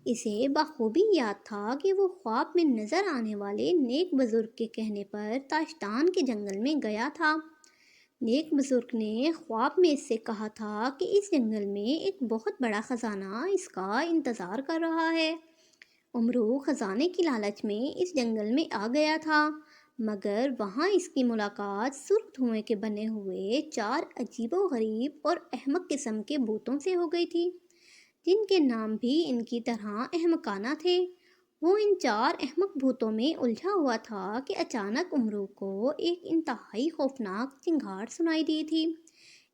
اسے بخوبی یاد تھا کہ وہ خواب میں نظر آنے والے نیک بزرگ کے کہنے پر تاشتان کے جنگل میں گیا تھا۔ نیک بزرگ نے خواب میں اس سے کہا تھا کہ اس جنگل میں ایک بہت بڑا خزانہ اس کا انتظار کر رہا ہے۔ امرو خزانے کی لالچ میں اس جنگل میں آ گیا تھا، مگر وہاں اس کی ملاقات سرخ دھوئیں کے بنے ہوئے 4 عجیب و غریب اور احمق قسم کے بھوتوں سے ہو گئی تھی، جن کے نام بھی ان کی طرح احمقانہ تھے وہ ان چار احمق بھوتوں میں الجھا ہوا تھا کہ اچانک امرو کو ایک انتہائی خوفناک چنگھاڑ سنائی دی تھی۔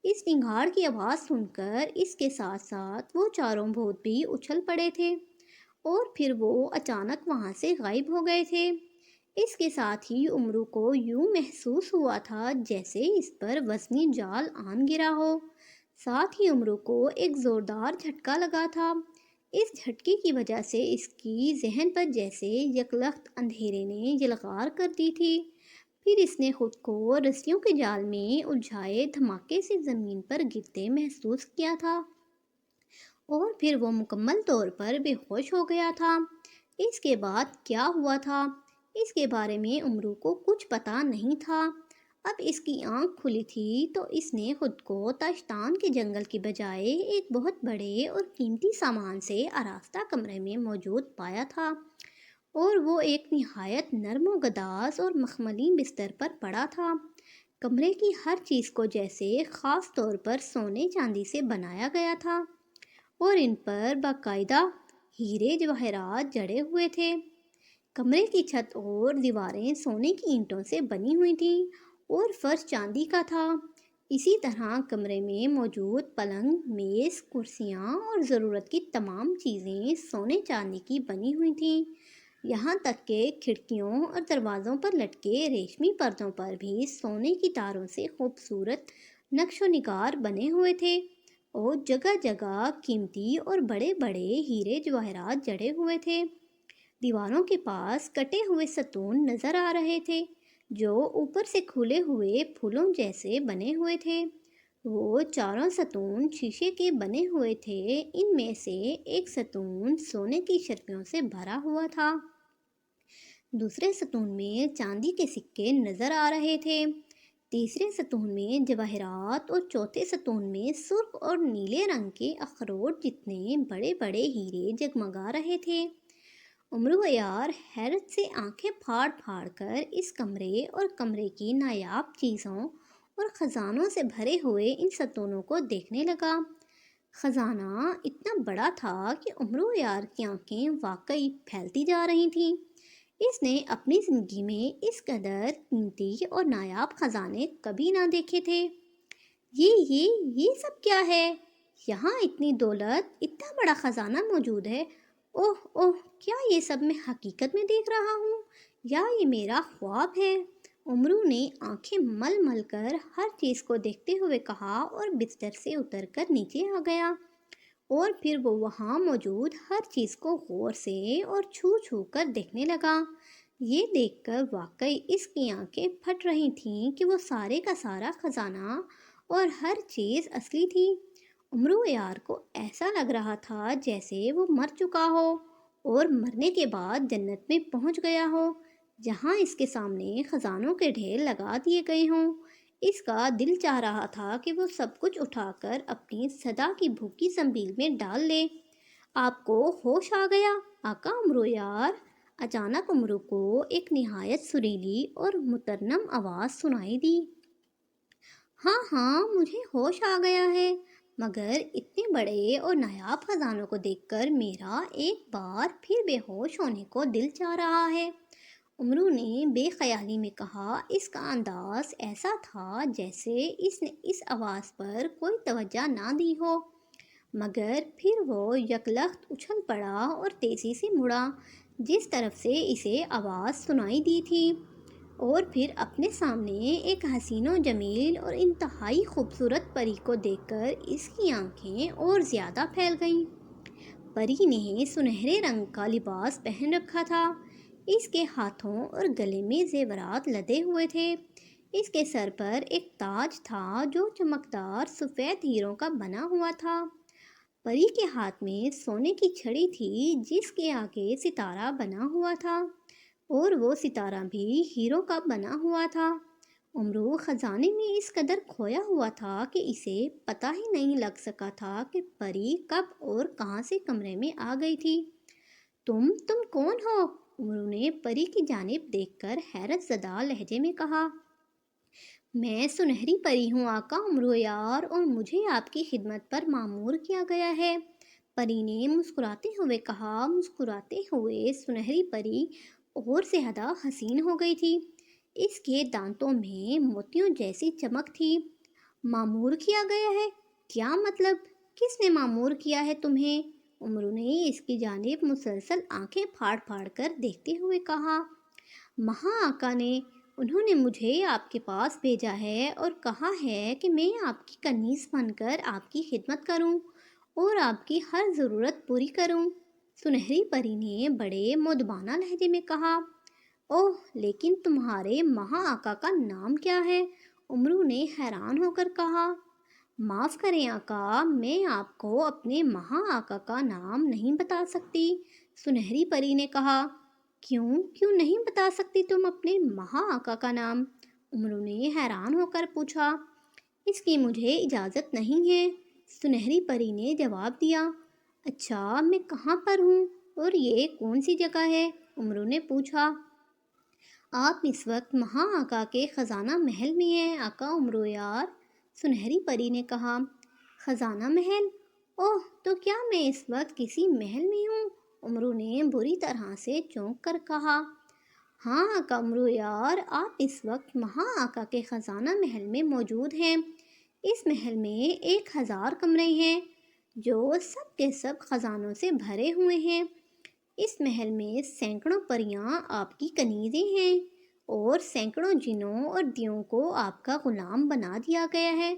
اس چنگھاڑ کی آواز سن کر اس کے ساتھ ساتھ وہ چاروں بھوت بھی اچھل پڑے تھے اور پھر وہ اچانک وہاں سے غائب ہو گئے تھے۔ اس کے ساتھ ہی امرو کو یوں محسوس ہوا تھا جیسے اس پر وزنی جال آن گرا ہو۔ ساتھ ہی امرو کو ایک زوردار جھٹکا لگا تھا۔ اس جھٹکے کی وجہ سے اس کی ذہن پر جیسے یکلخت اندھیرے نے یلغار کر دی تھی۔ پھر اس نے خود کو رسیوں کے جال میں الجھائے دھماکے سے زمین پر گرتے محسوس کیا تھا اور پھر وہ مکمل طور پر بے ہوش ہو گیا تھا۔ اس کے بعد کیا ہوا تھا اس کے بارے میں امرو کو کچھ پتہ نہیں تھا۔ اب اس کی آنکھ کھلی تھی تو اس نے خود کو تاشتان کے جنگل کی بجائے ایک بہت بڑے اور قیمتی سامان سے آراستہ کمرے میں موجود پایا تھا اور وہ ایک نہایت نرم و گداز اور مخملی بستر پر پڑا تھا۔ کمرے کی ہر چیز کو جیسے خاص طور پر سونے چاندی سے بنایا گیا تھا اور ان پر باقاعدہ ہیرے جواہرات جڑے ہوئے تھے۔ کمرے کی چھت اور دیواریں سونے کی اینٹوں سے بنی ہوئی تھیں اور فرش چاندی کا تھا۔ اسی طرح کمرے میں موجود پلنگ، میز، کرسیاں اور ضرورت کی تمام چیزیں سونے چاندی کی بنی ہوئی تھیں۔ یہاں تک کہ کھڑکیوں اور دروازوں پر لٹکے ریشمی پردوں پر بھی سونے کی تاروں سے خوبصورت نقش و نگار بنے ہوئے تھے اور جگہ جگہ قیمتی اور بڑے بڑے ہیرے جواہرات جڑے ہوئے تھے۔ دیواروں کے پاس کٹے ہوئے ستون نظر آ رہے تھے جو اوپر سے کھلے ہوئے پھولوں جیسے بنے ہوئے تھے۔ وہ چاروں ستون شیشے کے بنے ہوئے تھے۔ ان میں سے ایک ستون سونے کی شرفیوں سے بھرا ہوا تھا، دوسرے ستون میں چاندی کے سکے نظر آ رہے تھے، تیسرے ستون میں جواہرات اور چوتھے ستون میں سرخ اور نیلے رنگ کے اخروٹ جتنے بڑے بڑے ہیرے جگمگا رہے تھے۔ امرو عیار حیرت سے آنکھیں پھاڑ پھاڑ کر اس کمرے اور کمرے کی نایاب چیزوں اور خزانوں سے بھرے ہوئے ان ستونوں کو دیکھنے لگا۔ خزانہ اتنا بڑا تھا کہ امرو عیار کی آنکھیں واقعی پھیلتی جا رہی تھیں۔ اس نے اپنی زندگی میں اس قدر قیمتی اور نایاب خزانے کبھی نہ دیکھے تھے۔ یہ سب کیا ہے؟ یہاں اتنی دولت، اتنا بڑا خزانہ موجود ہے۔ اوہ اوہ، کیا یہ سب میں حقیقت میں دیکھ رہا ہوں یا یہ میرا خواب ہے؟ امرو نے آنکھیں مل مل کر ہر چیز کو دیکھتے ہوئے کہا اور بستر سے اتر کر نیچے آ گیا اور پھر وہ وہاں موجود ہر چیز کو غور سے اور چھو چھو کر دیکھنے لگا۔ یہ دیکھ کر واقعی اس کی آنکھیں پھٹ رہی تھیں کہ وہ سارے کا سارا خزانہ اور ہر چیز اصلی تھی۔ امرو عیار کو ایسا لگ رہا تھا جیسے وہ مر چکا ہو اور مرنے کے بعد جنت میں پہنچ گیا ہو جہاں اس کے سامنے خزانوں کے ڈھیر لگا دیے گئے ہوں۔ اس کا دل چاہ رہا تھا کہ وہ سب کچھ اٹھا کر اپنی صدا کی بھوکی زنبیل میں ڈال لے۔ آپ کو ہوش آ گیا آقا امرو عیار؟ اچانک امرو کو ایک نہایت سریلی اور مترنم آواز سنائی دی۔ ہاں، مجھے ہوش آ گیا ہے، مگر اتنے بڑے اور نایاب خزانوں کو دیکھ کر میرا ایک بار پھر بے ہوش ہونے کو دل چاہ رہا ہے، امرو نے بے خیالی میں کہا۔ اس کا انداز ایسا تھا جیسے اس نے اس آواز پر کوئی توجہ نہ دی ہو، مگر پھر وہ یکلخت اچھل پڑا اور تیزی سے مڑا جس طرف سے اسے آواز سنائی دی تھی اور پھر اپنے سامنے ایک حسین و جمیل اور انتہائی خوبصورت پری کو دیکھ کر اس کی آنکھیں اور زیادہ پھیل گئیں۔ پری نے سنہرے رنگ کا لباس پہن رکھا تھا، اس کے ہاتھوں اور گلے میں زیورات لدے ہوئے تھے، اس کے سر پر ایک تاج تھا جو چمکدار سفید ہیروں کا بنا ہوا تھا۔ پری کے ہاتھ میں سونے کی چھڑی تھی جس کے آگے ستارہ بنا ہوا تھا اور وہ ستارہ بھی ہیروں کا بنا ہوا تھا۔ امرو خزانے میں اس قدر کھویا ہوا تھا کہ اسے پتہ ہی نہیں لگ سکا تھا کہ پری کب اور کہاں سے کمرے میں آ گئی تھی۔ تم کون ہو؟ امرو نے پری کی جانب دیکھ کر حیرت زدہ لہجے میں کہا۔ میں سنہری پری ہوں آقا امرو عیار، اور مجھے آپ کی خدمت پر مامور کیا گیا ہے۔ پری نے مسکراتے ہوئے کہا۔ مسکراتے ہوئے سنہری پری اور زیادہ حسین ہو گئی تھی۔ اس کے دانتوں میں موتیوں جیسی چمک تھی۔ معمور کیا گیا ہے؟ کیا مطلب؟ کس نے معمور کیا ہے تمہیں؟ امرو نے اس کی جانب مسلسل آنکھیں پھاڑ پھاڑ کر دیکھتے ہوئے کہا۔ مہا آقا نے، انہوں نے مجھے آپ کے پاس بھیجا ہے اور کہا ہے کہ میں آپ کی کنیز بن کر آپ کی خدمت کروں اور آپ کی ہر ضرورت پوری کروں، سنہری پری نے بڑے مؤدبانہ لہجے میں کہا۔ اوہ، لیکن تمہارے مہا آقا کا نام کیا ہے؟ امرو نے حیران ہو کر کہا۔ معاف کریں آقا، میں آپ کو اپنے مہا آقا کا نام نہیں بتا سکتی، سنہری پری نے کہا۔ کیوں نہیں بتا سکتی تم اپنے مہا آقا کا نام؟ امرو نے حیران ہو کر پوچھا۔ اس کی مجھے اجازت نہیں ہے، سنہری پری نے جواب دیا۔ اچھا، میں کہاں پر ہوں اور یہ کون سی جگہ ہے؟ امرو نے پوچھا۔ آپ اس وقت مہا آقا کے خزانہ محل میں ہیں آقا امرو یار، سنہری پری نے کہا۔ خزانہ محل؟ اوہ، تو کیا میں اس وقت کسی محل میں ہوں؟ امرو نے بری طرح سے چونک کر کہا۔ ہاں آقا امرو یار، آپ اس وقت مہا آقا کے خزانہ محل میں موجود ہیں۔ اس محل میں 1000 کمرے ہیں جو سب کے سب خزانوں سے بھرے ہوئے ہیں۔ اس محل میں سینکڑوں پریاں آپ کی کنیزیں ہیں اور سینکڑوں جنوں اور دیوں کو آپ کا غلام بنا دیا گیا ہے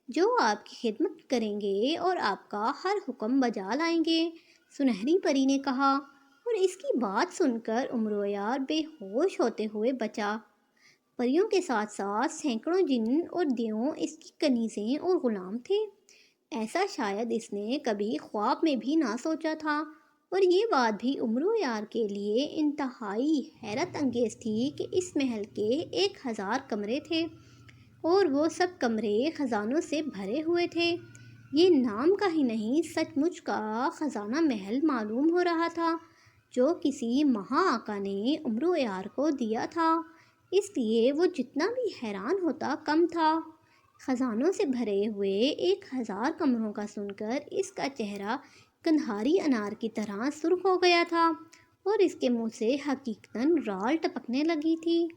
جو آپ کی خدمت کریں گے اور آپ کا ہر حکم بجا لائیں گے، سنہری پری نے کہا۔ اور اس کی بات سن کر امرو یار بے ہوش ہوتے ہوئے بچا۔ پریوں کے ساتھ ساتھ سینکڑوں جن اور دیوں اس کی کنیزیں اور غلام تھے۔ ایسا شاید اس نے کبھی خواب میں بھی نہ سوچا تھا، اور یہ بات بھی امرو یار کے لیے انتہائی حیرت انگیز تھی کہ اس محل کے 1000 کمرے تھے اور وہ سب کمرے خزانوں سے بھرے ہوئے تھے۔ یہ نام کا ہی نہیں، سچ مچ کا خزانہ محل معلوم ہو رہا تھا جو کسی مہا آقا نے امرو یار کو دیا تھا، اس لیے وہ جتنا بھی حیران ہوتا کم تھا۔ خزانوں سے بھرے ہوئے 1000 کمروں کا سن کر اس کا چہرہ گندھاری انار کی طرح سرخ ہو گیا تھا اور اس کے منہ سے حقیقتاً رال ٹپکنے لگی تھی۔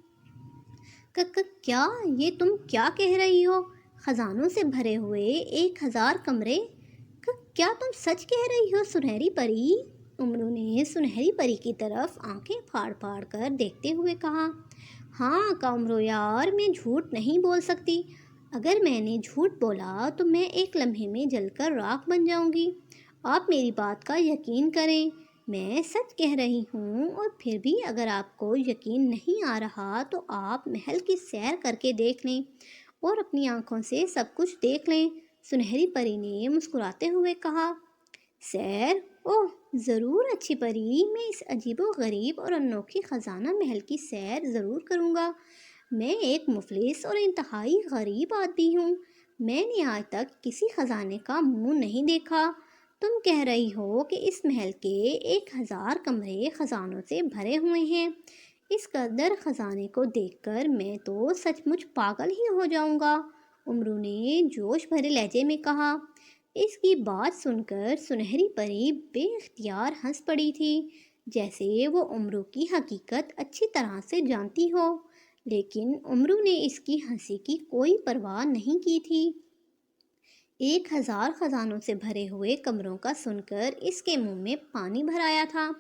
کیا یہ تم کیا کہہ رہی ہو؟ خزانوں سے بھرے ہوئے 1000 کمرے؟ کیا تم سچ کہہ رہی ہو سنہری پری؟ امرو نے سنہری پری کی طرف آنکھیں پھاڑ پھاڑ کر دیکھتے ہوئے کہا۔ ہاں آقا امرو یار، میں جھوٹ نہیں بول سکتی۔ اگر میں نے جھوٹ بولا تو میں ایک لمحے میں جل کر راکھ بن جاؤں گی۔ آپ میری بات کا یقین کریں، میں سچ کہہ رہی ہوں، اور پھر بھی اگر آپ کو یقین نہیں آ رہا تو آپ محل کی سیر کر کے دیکھ لیں اور اپنی آنکھوں سے سب کچھ دیکھ لیں، سنہری پری نے مسکراتے ہوئے کہا۔ سیر؟ اوہ ضرور اچھی پری، میں اس عجیب و غریب اور انوکھی خزانہ محل کی سیر ضرور کروں گا۔ میں ایک مفلس اور انتہائی غریب آدمی ہوں، میں نے آج تک کسی خزانے کا منہ نہیں دیکھا۔ تم کہہ رہی ہو کہ اس محل کے 1000 کمرے خزانوں سے بھرے ہوئے ہیں، اس قدر خزانے کو دیکھ کر میں تو سچ مچ پاگل ہی ہو جاؤں گا، امرو نے جوش بھرے لہجے میں کہا۔ اس کی بات سن کر سنہری پری بے اختیار ہنس پڑی تھی، جیسے وہ امرو کی حقیقت اچھی طرح سے جانتی ہو، لیکن امرو نے اس کی ہنسی کی کوئی پرواہ نہیں کی تھی۔ 1000 خزانوں سے بھرے ہوئے کمروں کا سن کر اس کے منہ میں پانی بھر آیا تھا۔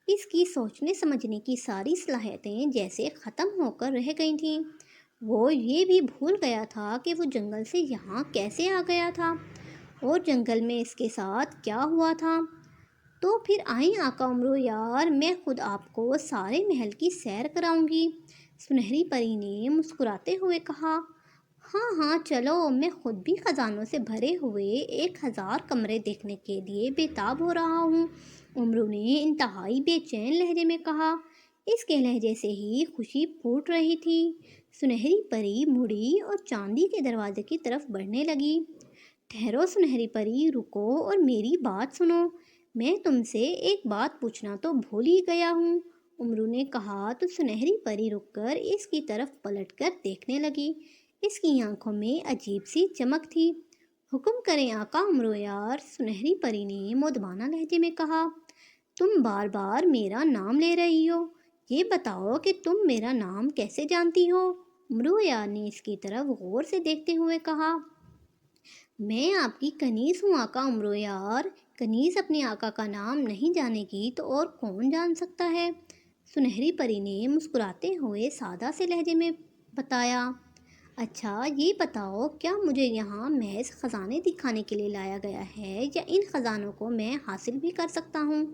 اس کی سوچنے سمجھنے کی ساری صلاحیتیں جیسے ختم ہو کر رہ گئی تھیں۔ وہ یہ بھی بھول گیا تھا کہ وہ جنگل سے یہاں کیسے آ گیا تھا اور جنگل میں اس کے ساتھ کیا ہوا تھا۔ تو پھر آئیں آقا امرو یار، میں خود آپ کو سارے محل کی سیر کراؤں گی، سنہری پری نے مسکراتے ہوئے کہا۔ ہاں چلو، میں خود بھی خزانوں سے بھرے ہوئے 1000 کمرے دیکھنے کے لیے بےتاب ہو رہا ہوں، امرو نے انتہائی بے چین لہجے میں کہا۔ اس کے لہجے سے ہی خوشی پھوٹ رہی تھی۔ سنہری پری مڑی اور چاندی کے دروازے کی طرف بڑھنے لگی۔ ٹھہرو سنہری پری، رکو اور میری بات سنو، میں تم سے ایک بات پوچھنا تو بھول ہی گیا ہوں، امرو نے کہا تو سنہری پری رک کر اس کی طرف پلٹ کر دیکھنے لگی۔ اس کی آنکھوں میں عجیب سی چمک تھی حکم کریں آقا عمرو یار، سنہری پری نے مودبانہ لہجے میں کہا۔ تم بار بار میرا نام لے رہی ہو، یہ بتاؤ کہ تم میرا نام کیسے جانتی ہو؟ عمرو یار نے اس کی طرف غور سے دیکھتے ہوئے کہا۔ میں آپ کی کنیز ہوں آقا عمرو یار، کنیز اپنے آقا کا نام نہیں جانے گی تو اور کون جان سکتا ہے؟ سنہری پری نے مسکراتے ہوئے سادہ سے لہجے میں بتایا۔ اچھا یہ بتاؤ، کیا مجھے یہاں محض خزانے دکھانے کے لیے لایا گیا ہے یا ان خزانوں کو میں حاصل بھی کر سکتا ہوں؟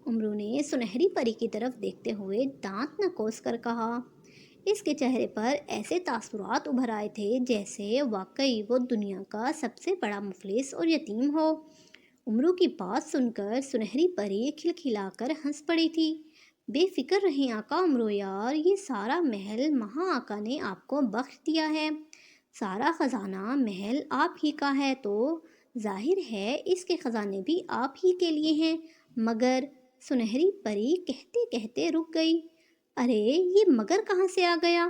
عمرو نے سنہری پری کی طرف دیکھتے ہوئے دانت نکوس کر کہا۔ اس کے چہرے پر ایسے تاثرات ابھر آئے تھے جیسے واقعی وہ دنیا کا سب سے بڑا مفلس اور یتیم ہو۔ عمرو کی بات سن کر سنہری پری کھلکھلا کر ہنس پڑی تھی۔ بے فکر رہیں آقا عمرو یار، یہ سارا محل مہا آقا نے آپ کو بخش دیا ہے، سارا خزانہ محل آپ ہی کا ہے، تو ظاہر ہے اس کے خزانے بھی آپ ہی کے لیے ہیں۔ مگر سنہری پری کہتے کہتے رک گئی۔ ارے یہ مگر کہاں سے آ گیا؟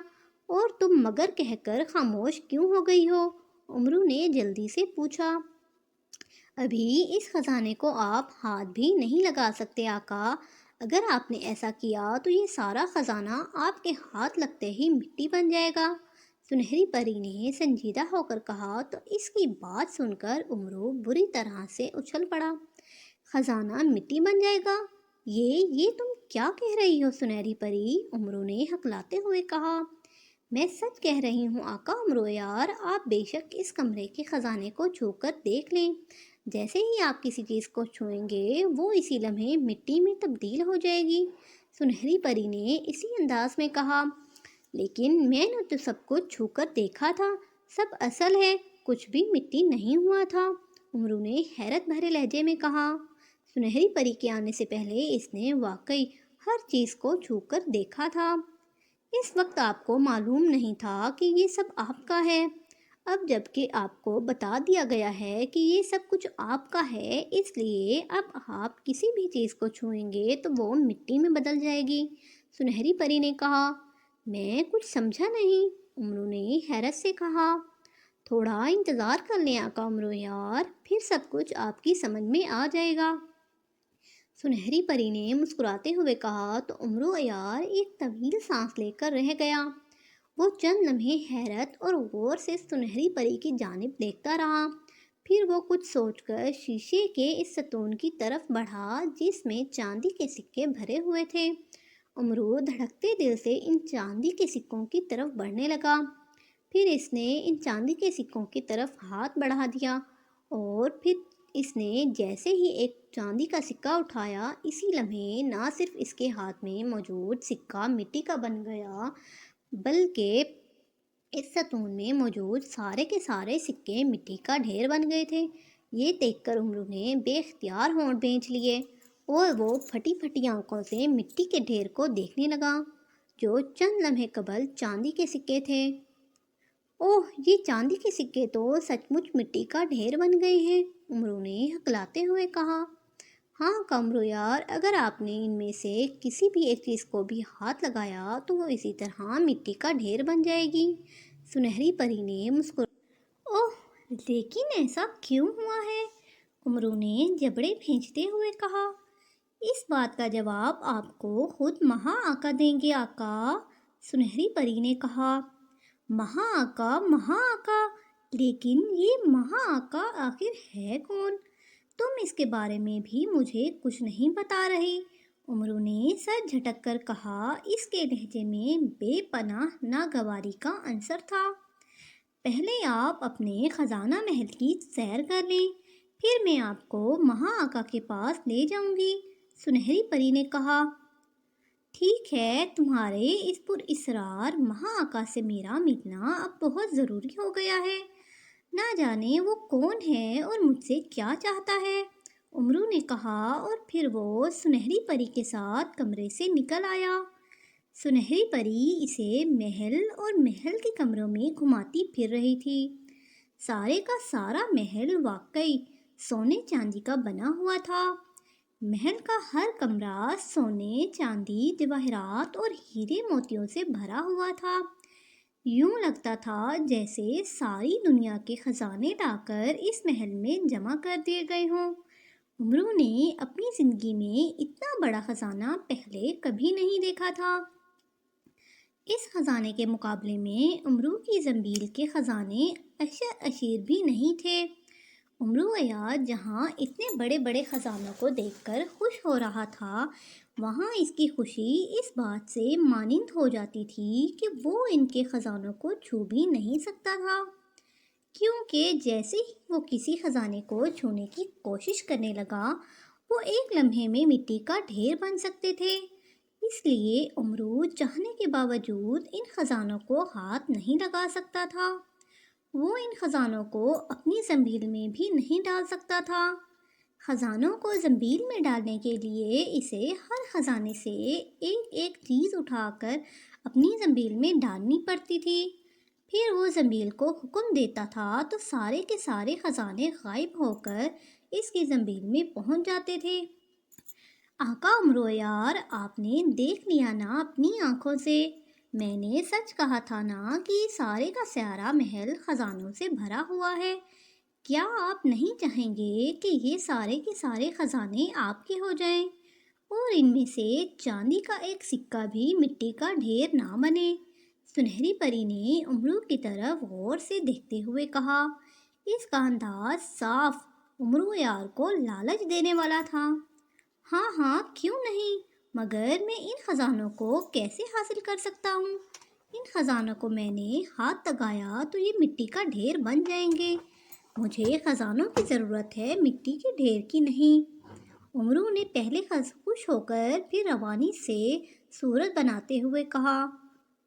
اور تم مگر کہہ کر خاموش کیوں ہو گئی ہو؟ عمرو نے جلدی سے پوچھا۔ ابھی اس خزانے کو آپ ہاتھ بھی نہیں لگا سکتے آقا، اگر آپ نے ایسا کیا تو یہ سارا خزانہ آپ کے ہاتھ لگتے ہی مٹی بن جائے گا، سنہری پری نے سنجیدہ ہو کر کہا۔ تو اس کی بات سن کر عمرو بری طرح سے اچھل پڑا۔ خزانہ مٹی بن جائے گا؟ یہ تم کیا کہہ رہی ہو سنہری پری؟ عمرو نے ہکلاتے ہوئے کہا۔ میں سچ کہہ رہی ہوں آقا عمرو یار، آپ بے شک اس کمرے کے خزانے کو چھو کر دیکھ لیں، جیسے ہی آپ کسی چیز کو چھوئیں گے وہ اسی لمحے مٹی میں تبدیل ہو جائے گی، سنہری پری نے اسی انداز میں کہا۔ لیکن میں نے تو سب کچھ چھو کر دیکھا تھا، سب اصل ہے، کچھ بھی مٹی نہیں ہوا تھا، عمرو نے حیرت بھرے لہجے میں کہا۔ سنہری پری کے آنے سے پہلے اس نے واقعی ہر چیز کو چھو کر دیکھا تھا۔ اس وقت آپ کو معلوم نہیں تھا کہ یہ سب آپ کا ہے، اب جب کہ آپ کو بتا دیا گیا ہے کہ یہ سب کچھ آپ کا ہے، اس لیے اب آپ کسی بھی چیز کو چھوئیں گے تو وہ مٹی میں بدل جائے گی، سنہری پری نے کہا۔ میں کچھ سمجھا نہیں، عمرو نے حیرت سے کہا۔ تھوڑا انتظار کر لیں آقا عمرو یار، پھر سب کچھ آپ کی سمجھ میں آ جائے گا، سنہری پری نے مسکراتے ہوئے کہا۔ تو عمرو یار ایک طویل سانس لے کر رہ گیا۔ وہ چند لمحے حیرت اور غور سے سنہری پری کی جانب دیکھتا رہا، پھر وہ کچھ سوچ کر شیشے کے اس ستون کی طرف بڑھا جس میں چاندی کے سکے بھرے ہوئے تھے۔ عمرو دھڑکتے دل سے ان چاندی کے سکوں کی طرف بڑھنے لگا، پھر اس نے ان چاندی کے سکوں کی طرف ہاتھ بڑھا دیا، اور پھر اس نے جیسے ہی ایک چاندی کا سکہ اٹھایا، اسی لمحے نہ صرف اس کے ہاتھ میں موجود سکہ مٹی کا بن گیا بلکہ اس ستون میں موجود سارے کے سارے سکے مٹی کا ڈھیر بن گئے تھے۔ یہ دیکھ کر عمرو نے بے اختیار ہونٹ بھینچ لیے اور وہ پھٹی پھٹی آنکھوں سے مٹی کے ڈھیر کو دیکھنے لگا جو چند لمحے قبل چاندی کے سکے تھے۔ اوہ، یہ چاندی کے سکے تو سچ مچ مٹی کا ڈھیر بن گئے ہیں، عمرو نے ہکلاتے ہوئے کہا۔ ہاں عمرو یار، اگر آپ نے ان میں سے کسی بھی ایک چیز کو بھی ہاتھ لگایا تو وہ اسی طرح مٹی کا ڈھیر بن جائے گی، سنہری پری نے اوہ، لیکن ایسا کیوں ہوا ہے؟ عمرو نے جبڑے بھینچتے ہوئے کہا۔ اس بات کا جواب آپ کو خود مہا آقا دیں گے آقا، سنہری پری نے کہا۔ مہا آقا، لیکن یہ مہا آقا آخر ہے کون؟ تم اس کے بارے میں بھی مجھے کچھ نہیں بتا رہے، عمرو نے سر جھٹک کر کہا۔ اس کے لہجے میں بے پناہ ناگواری کا عنصر تھا۔ پہلے آپ اپنے خزانہ محل کی سیر کر لیں، پھر میں آپ کو مہا آقا کے پاس لے جاؤں گی، سنہری پری نے کہا۔ ٹھیک ہے، تمہارے اس پر اصرار مہا آقا سے میرا ملنا اب بہت ضروری ہو گیا ہے، نہ جانے وہ کون ہے اور مجھ سے کیا چاہتا ہے، عمرو نے کہا، اور پھر وہ سنہری پری کے ساتھ کمرے سے نکل آیا۔ سنہری پری اسے محل اور محل کے کمروں میں گھماتی پھر رہی تھی۔ سارے کا سارا محل واقعی سونے چاندی کا بنا ہوا تھا۔ محل کا ہر کمرہ سونے، چاندی، جواہرات اور ہیرے موتیوں سے بھرا ہوا تھا۔ یوں لگتا تھا جیسے ساری دنیا کے خزانے لا کر اس محل میں جمع کر دیے گئے ہوں۔ امرو نے اپنی زندگی میں اتنا بڑا خزانہ پہلے کبھی نہیں دیکھا تھا۔ اس خزانے کے مقابلے میں امرو کی زنبیل کے خزانے اشر اشیر بھی نہیں تھے۔ امرو عیاض جہاں اتنے بڑے بڑے خزانوں کو دیکھ کر خوش ہو رہا تھا، وہاں اس کی خوشی اس بات سے مانند ہو جاتی تھی کہ وہ ان کے خزانوں کو چھو بھی نہیں سکتا تھا، کیونکہ جیسے ہی وہ کسی خزانے کو چھونے کی کوشش کرنے لگا، وہ ایک لمحے میں مٹی کا ڈھیر بن سکتے تھے۔ اس لیے امرو چاہنے کے باوجود ان خزانوں کو ہاتھ نہیں لگا سکتا تھا۔ وہ ان خزانوں کو اپنی زنبیل میں بھی نہیں ڈال سکتا تھا۔ خزانوں کو زنبیل میں ڈالنے کے لیے اسے ہر خزانے سے ایک ایک چیز اٹھا کر اپنی زنبیل میں ڈالنی پڑتی تھی۔ پھر وہ زنبیل کو حکم دیتا تھا تو سارے کے سارے خزانے غائب ہو کر اس کی زنبیل میں پہنچ جاتے تھے۔ آقا امرو یار، آپ نے دیکھ لیا نا اپنی آنکھوں سے، میں نے سچ کہا تھا نا کہ سارے کا سارا محل خزانوں سے بھرا ہوا ہے۔ کیا آپ نہیں چاہیں گے کہ یہ سارے کے سارے خزانے آپ کے ہو جائیں اور ان میں سے چاندی کا ایک سکہ بھی مٹی کا ڈھیر نہ بنے؟ سنہری پری نے امرو کی طرف غور سے دیکھتے ہوئے کہا۔ اس کا انداز صاف امرو یار کو لالچ دینے والا تھا۔ ہاں ہاں، کیوں نہیں، مگر میں ان خزانوں کو کیسے حاصل کر سکتا ہوں؟ ان خزانوں کو میں نے ہاتھ لگایا تو یہ مٹی کا ڈھیر بن جائیں گے۔ مجھے خزانوں کی ضرورت ہے، مٹی کے ڈھیر کی نہیں۔ امرو نے پہلے خوش ہو کر پھر روانی سے صورت بناتے ہوئے کہا،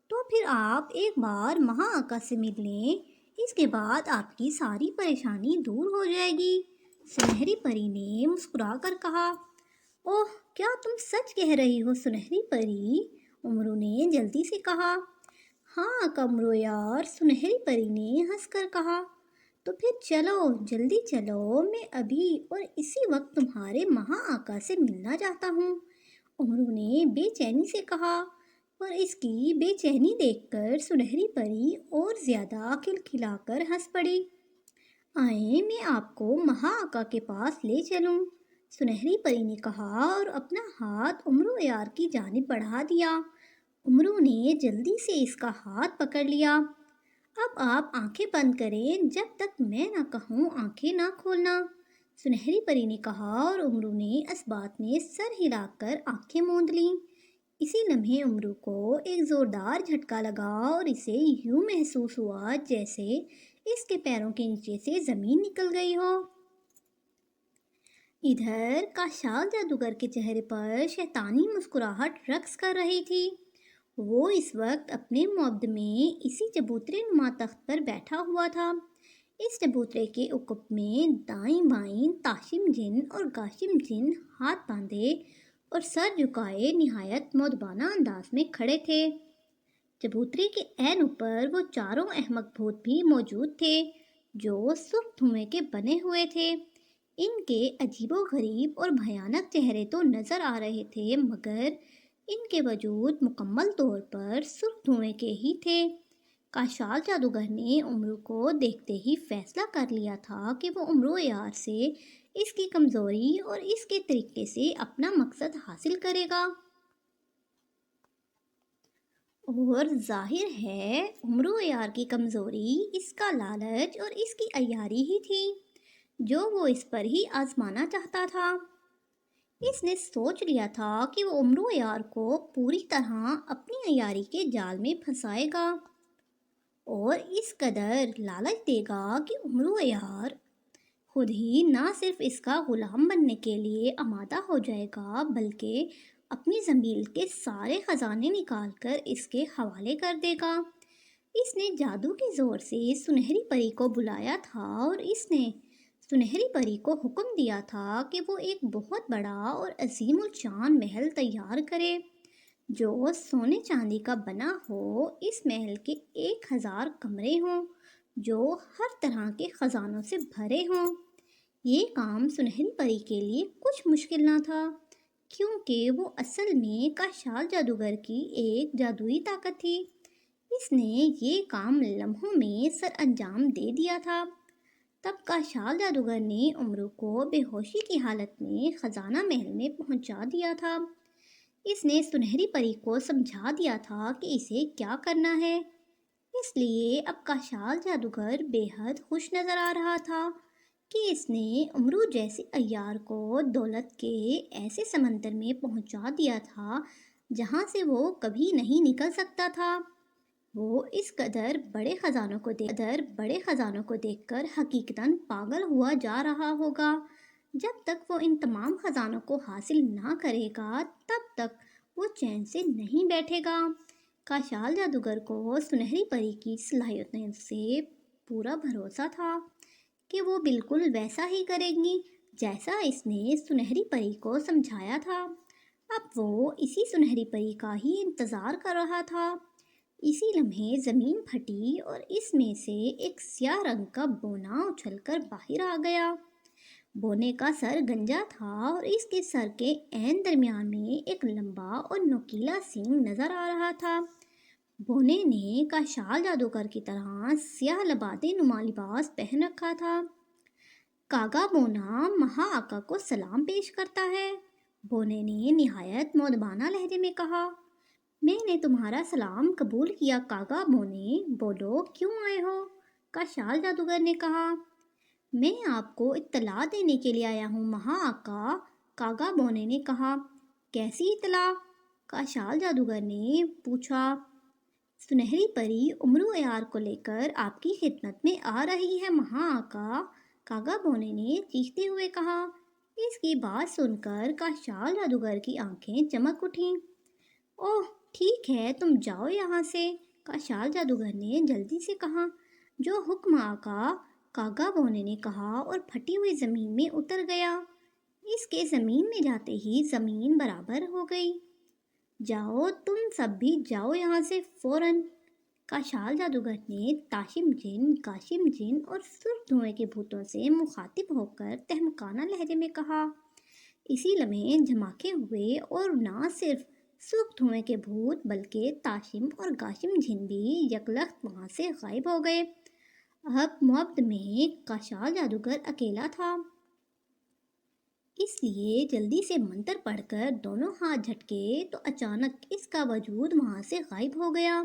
تو پھر آپ ایک بار مہا آقا سے مل لیں، اس کے بعد آپ کی ساری پریشانی دور ہو جائے گی۔ سنہری پری نے مسکرا کر کہا۔ اوہ، کیا تم سچ کہہ رہی ہو سنہری پری؟ امرو نے جلدی سے کہا۔ ہاں آقا امرو یار، سنہری پری نے ہنس کر کہا۔ تو پھر چلو، جلدی چلو، میں ابھی اور اسی وقت تمہارے مہا آقا سے ملنا چاہتا ہوں، امرو نے بے چینی سے کہا۔ اور اس کی بے چینی دیکھ کر سنہری پری اور زیادہ کھلکھلا کر ہنس پڑی۔ آئیں، میں آپ کو مہا آقا کے پاس لے چلوں، سنہری پری نے کہا اور اپنا ہاتھ امرو یار کی جانب بڑھا دیا۔ امرو نے جلدی سے اس کا ہاتھ پکڑ لیا۔ اب آپ آنکھیں بند کریں، جب تک میں نہ کہوں آنکھیں نہ کھولنا، سنہری پری نے کہا اور امرو نے اس بات میں سر ہلا کر آنکھیں موند لیں۔ اسی لمحے امرو کو ایک زوردار جھٹکا لگا اور اسے یوں محسوس ہوا جیسے اس کے پیروں کے نیچے سے زمین نکل گئی ہو۔ ادھر کاشال جادوگر کے چہرے پر شیطانی مسکراہٹ رقص کر رہی تھی۔ وہ اس وقت اپنے معبد میں اسی چبوترے نما تخت پر بیٹھا ہوا تھا۔ اس چبوترے کے عقب میں دائیں بائیں تاشم جن اور گاشم جن ہاتھ باندھے اور سر جھکائے نہایت مؤدبانہ انداز میں کھڑے تھے۔ چبوترے کے عین اوپر وہ چاروں احمق بھوت بھی موجود تھے جو سرخ دھوئیں کے بنے ہوئے تھے۔ ان کے عجیب و غریب اور بھیانک چہرے تو نظر آ رہے تھے، مگر ان کے وجود مکمل طور پر سرخ دھوئیں کے ہی تھے۔ کاشال جادوگر نے امرو کو دیکھتے ہی فیصلہ کر لیا تھا کہ وہ امرو یار سے اس کی کمزوری اور اس کے طریقے سے اپنا مقصد حاصل کرے گا۔ اور ظاہر ہے امرو یار کی کمزوری اس کا لالچ اور اس کی عیاری ہی تھی، جو وہ اس پر ہی آزمانا چاہتا تھا۔ اس نے سوچ لیا تھا کہ وہ امرو یار کو پوری طرح اپنی عیاری کے جال میں پھنسائے گا اور اس قدر لالچ دے گا کہ امرو یار خود ہی نہ صرف اس کا غلام بننے کے لیے آمادہ ہو جائے گا، بلکہ اپنی زنبیل کے سارے خزانے نکال کر اس کے حوالے کر دے گا۔ اس نے جادو کے زور سے سنہری پری کو بلایا تھا اور اس نے سنہری پری کو حکم دیا تھا کہ وہ ایک بہت بڑا اور عظیم الشان محل تیار کرے جو سونے چاندی کا بنا ہو۔ اس محل کے 1000 کمرے ہوں جو ہر طرح کے خزانوں سے بھرے ہوں۔ یہ کام سنہری پری کے لیے کچھ مشکل نہ تھا، کیونکہ وہ اصل میں کاشال جادوگر کی ایک جادوئی طاقت تھی۔ اس نے یہ کام لمحوں میں سر انجام دے دیا تھا۔ تب کا شال جادوگر نے امرو کو بے ہوشی کی حالت میں خزانہ محل میں پہنچا دیا تھا۔ اس نے سنہری پری کو سمجھا دیا تھا کہ اسے کیا کرنا ہے۔ اس لیے اب کا شال جادوگر بے حد خوش نظر آ رہا تھا کہ اس نے امرو جیسے عیار کو دولت کے ایسے سمندر میں پہنچا دیا تھا جہاں سے وہ کبھی نہیں نکل سکتا تھا۔ وہ اس قدر بڑے خزانوں کو دیکھ کر حقیقتاً پاگل ہوا جا رہا ہوگا۔ جب تک وہ ان تمام خزانوں کو حاصل نہ کرے گا تب تک وہ چین سے نہیں بیٹھے گا۔ کاشال جادوگر کو سنہری پری کی صلاحیتوں سے پورا بھروسہ تھا کہ وہ بالکل ویسا ہی کرے گی جیسا اس نے سنہری پری کو سمجھایا تھا۔ اب وہ اسی سنہری پری کا ہی انتظار کر رہا تھا۔ اسی لمحے زمین پھٹی اور اس میں سے ایک سیاہ رنگ کا بونا اچھل کر باہر آ گیا۔ بونے کا سر گنجا تھا اور اس کے سر کے عین درمیان میں ایک لمبا اور نوکیلا سینگ نظر آ رہا تھا۔ بونے نے کاشال جادوگر کی طرح سیاہ لبادے نما لباس پہن رکھا تھا۔ کاغا بونا مہا آقا کو سلام پیش کرتا ہے، بونے نے نہایت مؤدبانہ لہجے میں کہا۔ میں نے تمہارا سلام قبول کیا کاغا بونے، بولو کیوں آئے ہو؟ کاشال جادوگر نے کہا۔ میں آپ کو اطلاع دینے کے لیے آیا ہوں مہا آقا، کاغا بونے نے کہا۔ کیسی اطلاع؟ کاشال جادوگر نے پوچھا۔ سنہری پری امرو عیار کو لے کر آپ کی خدمت میں آ رہی ہے مہا آقا، کاغا بونے نے چیختے ہوئے کہا۔ اس کی بات سن کر کاشال جادوگر کی آنکھیں چمک اٹھیں۔ اوہ ٹھیک ہے، تم جاؤ یہاں سے، کاشال جادوگر نے جلدی سے کہا۔ جو حکم آقا، کاغا بونے نے کہا اور پھٹی ہوئی زمین میں اتر گیا۔ اس کے زمین میں جاتے ہی زمین برابر ہو گئی۔ جاؤ تم سب بھی جاؤ یہاں سے فوراً، کاشال جادوگر نے تاشم جن، کاشم جن اور سرخ دھوئیں کے بھوتوں سے مخاطب ہو کر تہمکانہ لہجے میں کہا۔ اسی لمحے دھماکے ہوئے اور نہ صرف سرخ دھوئیں کے بھوت بلکہ تاشم اور کاشم جن بھی یکلخت وہاں سے غائب ہو گئے۔ اب مبد میں کاشال جادوگر اکیلا تھا، اس لیے جلدی سے منتر پڑھ کر دونوں ہاتھ جھٹکے تو اچانک اس کا وجود وہاں سے غائب ہو گیا۔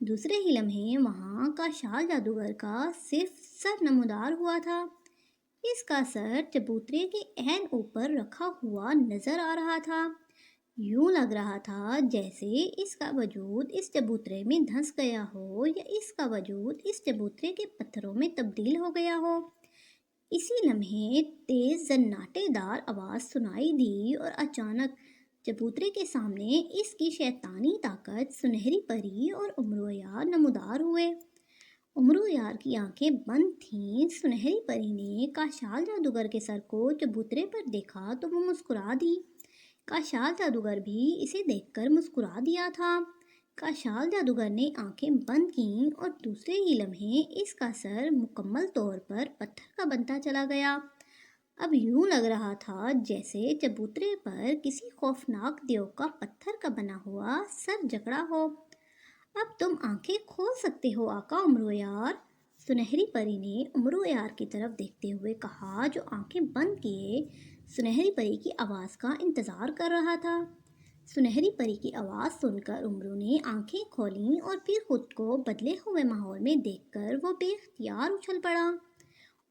دوسرے ہی لمحے وہاں کاشال جادوگر کا صرف سر نمودار ہوا تھا۔ اس کا سر چبوترے کے عین اوپر رکھا ہوا نظر آ رہا تھا۔ یوں لگ رہا تھا جیسے اس کا وجود اس چبوترے میں دھنس گیا ہو یا اس کا وجود اس چبوترے کے پتھروں میں تبدیل ہو گیا ہو۔ اسی لمحے تیز زناٹے دار آواز سنائی دی اور اچانک چبوترے کے سامنے اس کی شیطانی طاقت سنہری پری اور امرو یار نمودار ہوئے۔ امرو یار کی آنکھیں بند تھیں۔ سنہری پری نے کاشال جادوگر کے سر کو چبوترے پر دیکھا تو وہ مسکرا دی۔ کاشال جادوگر بھی اسے دیکھ کر مسکرا دیا تھا۔ کاشال جادوگر نے آنکھیں بند کیں اور دوسرے ہی لمحے اس کا سر مکمل طور پر پتھر کا بنتا چلا گیا۔ اب یوں لگ رہا تھا جیسے چبوترے پر کسی خوفناک دیو کا پتھر کا بنا ہوا سر جکڑا ہو۔ اب تم آنکھیں کھول سکتے ہو آقا امرو یار، سنہری پری نے امرو یار کی طرف دیکھتے ہوئے کہا، جو آنکھیں بند کیے سنہری پری کی آواز کا انتظار کر رہا تھا۔ سنہری پری کی آواز سن کر امرو نے آنکھیں کھولیں اور پھر خود کو بدلے ہوئے ماحول میں دیکھ کر وہ بے اختیار اچھل پڑا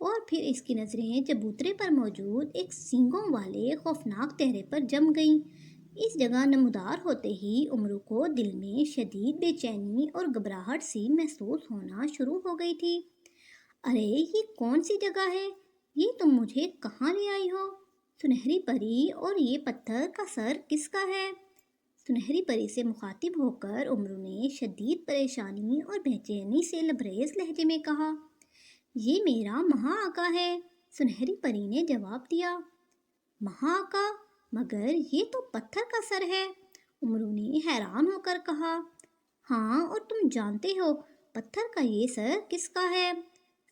اور پھر اس کی نظریں چبوترے پر موجود ایک سینگوں والے خوفناک چہرے پر جم گئیں۔ اس جگہ نمودار ہوتے ہی امرو کو دل میں شدید بے چینی اور گھبراہٹ سی محسوس ہونا شروع ہو گئی تھی۔ ارے یہ کون سی جگہ ہے؟ یہ تم مجھے کہاں لے آئی ہو؟ سنہری پری، اور یہ پتھر کا سر کس کا ہے؟ سنہری پری سے مخاطب ہو کر امرو نے شدید پریشانی اور بے چینی سے لبریز لہجے میں کہا۔ یہ میرا مہا آقا ہے، سنہری پری نے جواب دیا۔ مہا آقا؟ مگر یہ تو پتھر کا سر ہے، امرو نے حیران ہو کر کہا۔ ہاں، اور تم جانتے ہو پتھر کا یہ سر کس کا ہے؟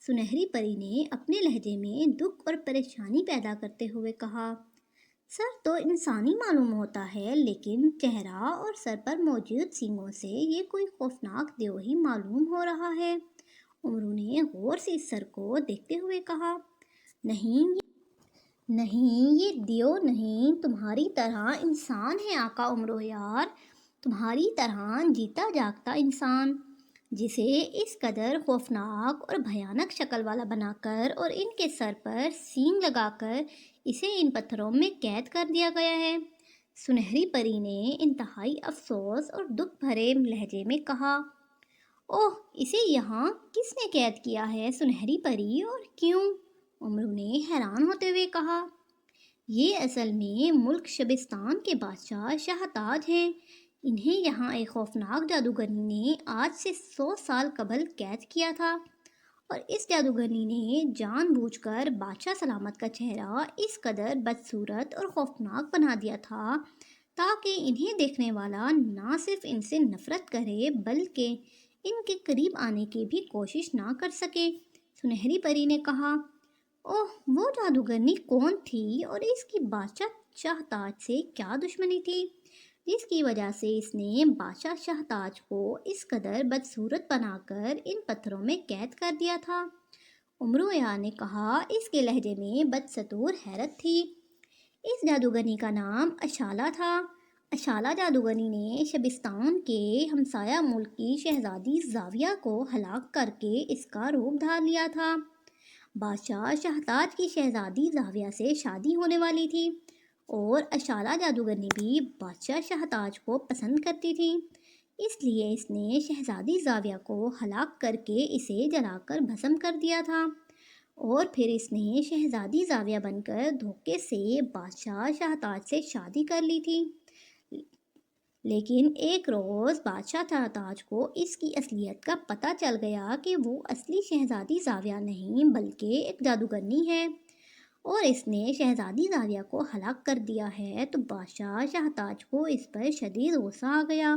سنہری پری نے اپنے لہجے میں دکھ اور پریشانی پیدا کرتے ہوئے کہا۔ سر تو انسانی معلوم ہوتا ہے، لیکن چہرہ اور سر پر موجود سینگوں سے یہ کوئی خوفناک دیو ہی معلوم ہو رہا ہے۔ امرو نے غور سے اس سر کو دیکھتے ہوئے کہا، نہیں یہ دیو نہیں، تمہاری طرح انسان ہے آقا امرو یار، تمہاری طرح جیتا جاگتا انسان، جسے اس قدر خوفناک اور بھیانک شکل والا بنا کر اور ان کے سر پر سینگ لگا کر اسے ان پتھروں میں قید کر دیا گیا ہے۔ سنہری پری نے انتہائی افسوس اور دکھ بھرے لہجے میں کہا، اوہ، اسے یہاں کس نے قید کیا ہے سنہری پری، اور کیوں؟ امرو نے حیران ہوتے ہوئے کہا، یہ اصل میں ملک شبستان کے بادشاہ شاہ تاج ہیں، انہیں یہاں ایک خوفناک جادوگرنی نے آج سے 100 سال قبل قید کیا تھا، اور اس جادوگرنی نے جان بوجھ کر بادشاہ سلامت کا چہرہ اس قدر بدصورت اور خوفناک بنا دیا تھا تاکہ انہیں دیکھنے والا نہ صرف ان سے نفرت کرے بلکہ ان کے قریب آنے کی بھی کوشش نہ کر سکے۔ سنہری پری نے کہا، اوہ، وہ جادوگرنی کون تھی اور اس کی بادشاہ شاہ تاج سے کیا دشمنی تھی جس کی وجہ سے اس نے بادشاہ شاہ تاج کو اس قدر بدصورت بنا کر ان پتھروں میں قید کر دیا تھا؟ امرو نے کہا، اس کے لہجے میں بدستور حیرت تھی۔ اس جادوگرنی کا نام اشالہ تھا۔ اشالہ جادوگرنی نے شبستان کے ہمسایہ ملک کی شہزادی زاویہ کو ہلاک کر کے اس کا روپ دھار لیا تھا۔ بادشاہ شاہ تاج کی شہزادی زاویہ سے شادی ہونے والی تھی، اور اشالہ جادوگرنی بھی بادشاہ شاہ تاج کو پسند کرتی تھی، اس لیے اس نے شہزادی زاویہ کو ہلاک کر کے اسے جلا کر بھسم کر دیا تھا، اور پھر اس نے شہزادی زاویہ بن کر دھوکے سے بادشاہ شاہ تاج سے شادی کر لی تھی۔ لیکن ایک روز بادشاہ شاہ تاج کو اس کی اصلیت کا پتہ چل گیا کہ وہ اصلی شہزادی زاویہ نہیں بلکہ ایک جادوگرنی ہے، اور اس نے شہزادی زاویہ کو ہلاک کر دیا ہے، تو بادشاہ شاہ تاج کو اس پر شدید غصہ آ گیا۔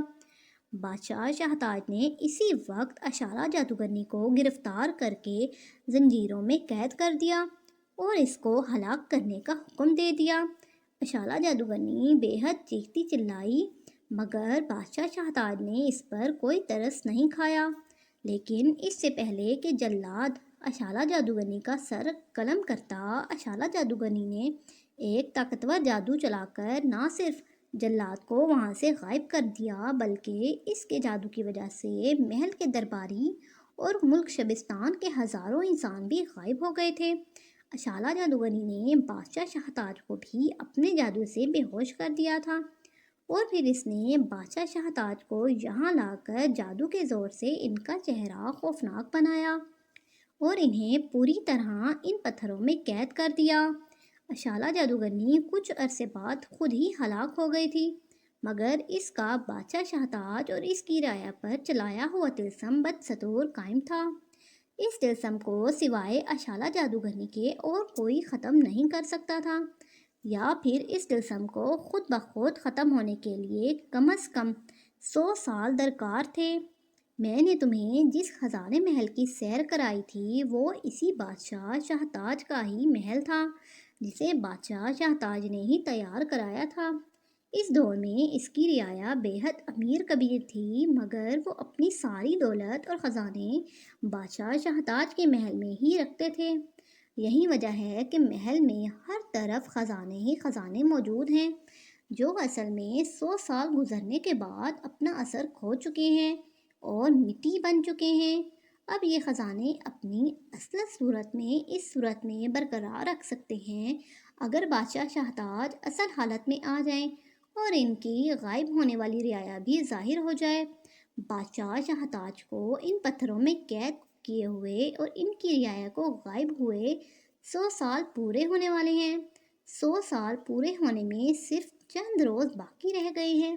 بادشاہ شاہ تاج نے اسی وقت اشالہ جادوگرنی کو گرفتار کر کے زنجیروں میں قید کر دیا اور اس کو ہلاک کرنے کا حکم دے دیا۔ اشالہ جادوگرنی بے حد چیختی چلائی، مگر بادشاہ شاہ تاج نے اس پر کوئی ترس نہیں کھایا۔ لیکن اس سے پہلے کہ جلاد اشالہ جادوگرنی کا سر قلم کرتا، اشالہ جادوگرنی نے ایک طاقتور جادو چلا کر نہ صرف جلاد کو وہاں سے غائب کر دیا بلکہ اس کے جادو کی وجہ سے محل کے درباری اور ملک شبستان کے ہزاروں انسان بھی غائب ہو گئے تھے۔ اشالہ جادوگرنی نے بادشاہ شاہ تاج کو بھی اپنے جادو سے بے ہوش کر دیا تھا، اور پھر اس نے بادشاہ شاہ تاج کو یہاں لا کر جادو کے زور سے ان کا چہرہ خوفناک بنایا اور انہیں پوری طرح ان پتھروں میں قید کر دیا۔ اشالہ جادوگرنی کچھ عرصے بعد خود ہی ہلاک ہو گئی تھی، مگر اس کا بادشاہ شاہ تاج اور اس کی رعایا پر چلایا ہوا طلسم بدستور قائم تھا۔ اس طلسم کو سوائے اشالہ جادوگرنی کے اور کوئی ختم نہیں کر سکتا تھا، یا پھر اس طلسم کو خود بخود ختم ہونے کے لیے کم از کم 100 سال درکار تھے۔ میں نے تمہیں جس خزانے محل کی سیر کرائی تھی وہ اسی بادشاہ شاہ تاج کا ہی محل تھا، جسے بادشاہ شاہ تاج نے ہی تیار کرایا تھا۔ اس دور میں اس کی رعایا بے حد امیر کبیر تھی، مگر وہ اپنی ساری دولت اور خزانے بادشاہ شاہ تاج کے محل میں ہی رکھتے تھے۔ یہی وجہ ہے کہ محل میں ہر طرف خزانے ہی خزانے موجود ہیں، جو اصل میں 100 سال گزرنے کے بعد اپنا اثر کھو چکے ہیں اور مٹی بن چکے ہیں۔ اب یہ خزانے اپنی اصل صورت میں اس صورت میں برقرار رکھ سکتے ہیں اگر بادشاہ شاہ تاج اصل حالت میں آ جائیں اور ان کی غائب ہونے والی رعایا بھی ظاہر ہو جائے۔ بادشاہ شاہ تاج کو ان پتھروں میں قید کیے ہوئے اور ان کی رعایا کو غائب ہوئے 100 سال پورے ہونے والے ہیں۔ 100 سال پورے ہونے میں صرف چند روز باقی رہ گئے ہیں۔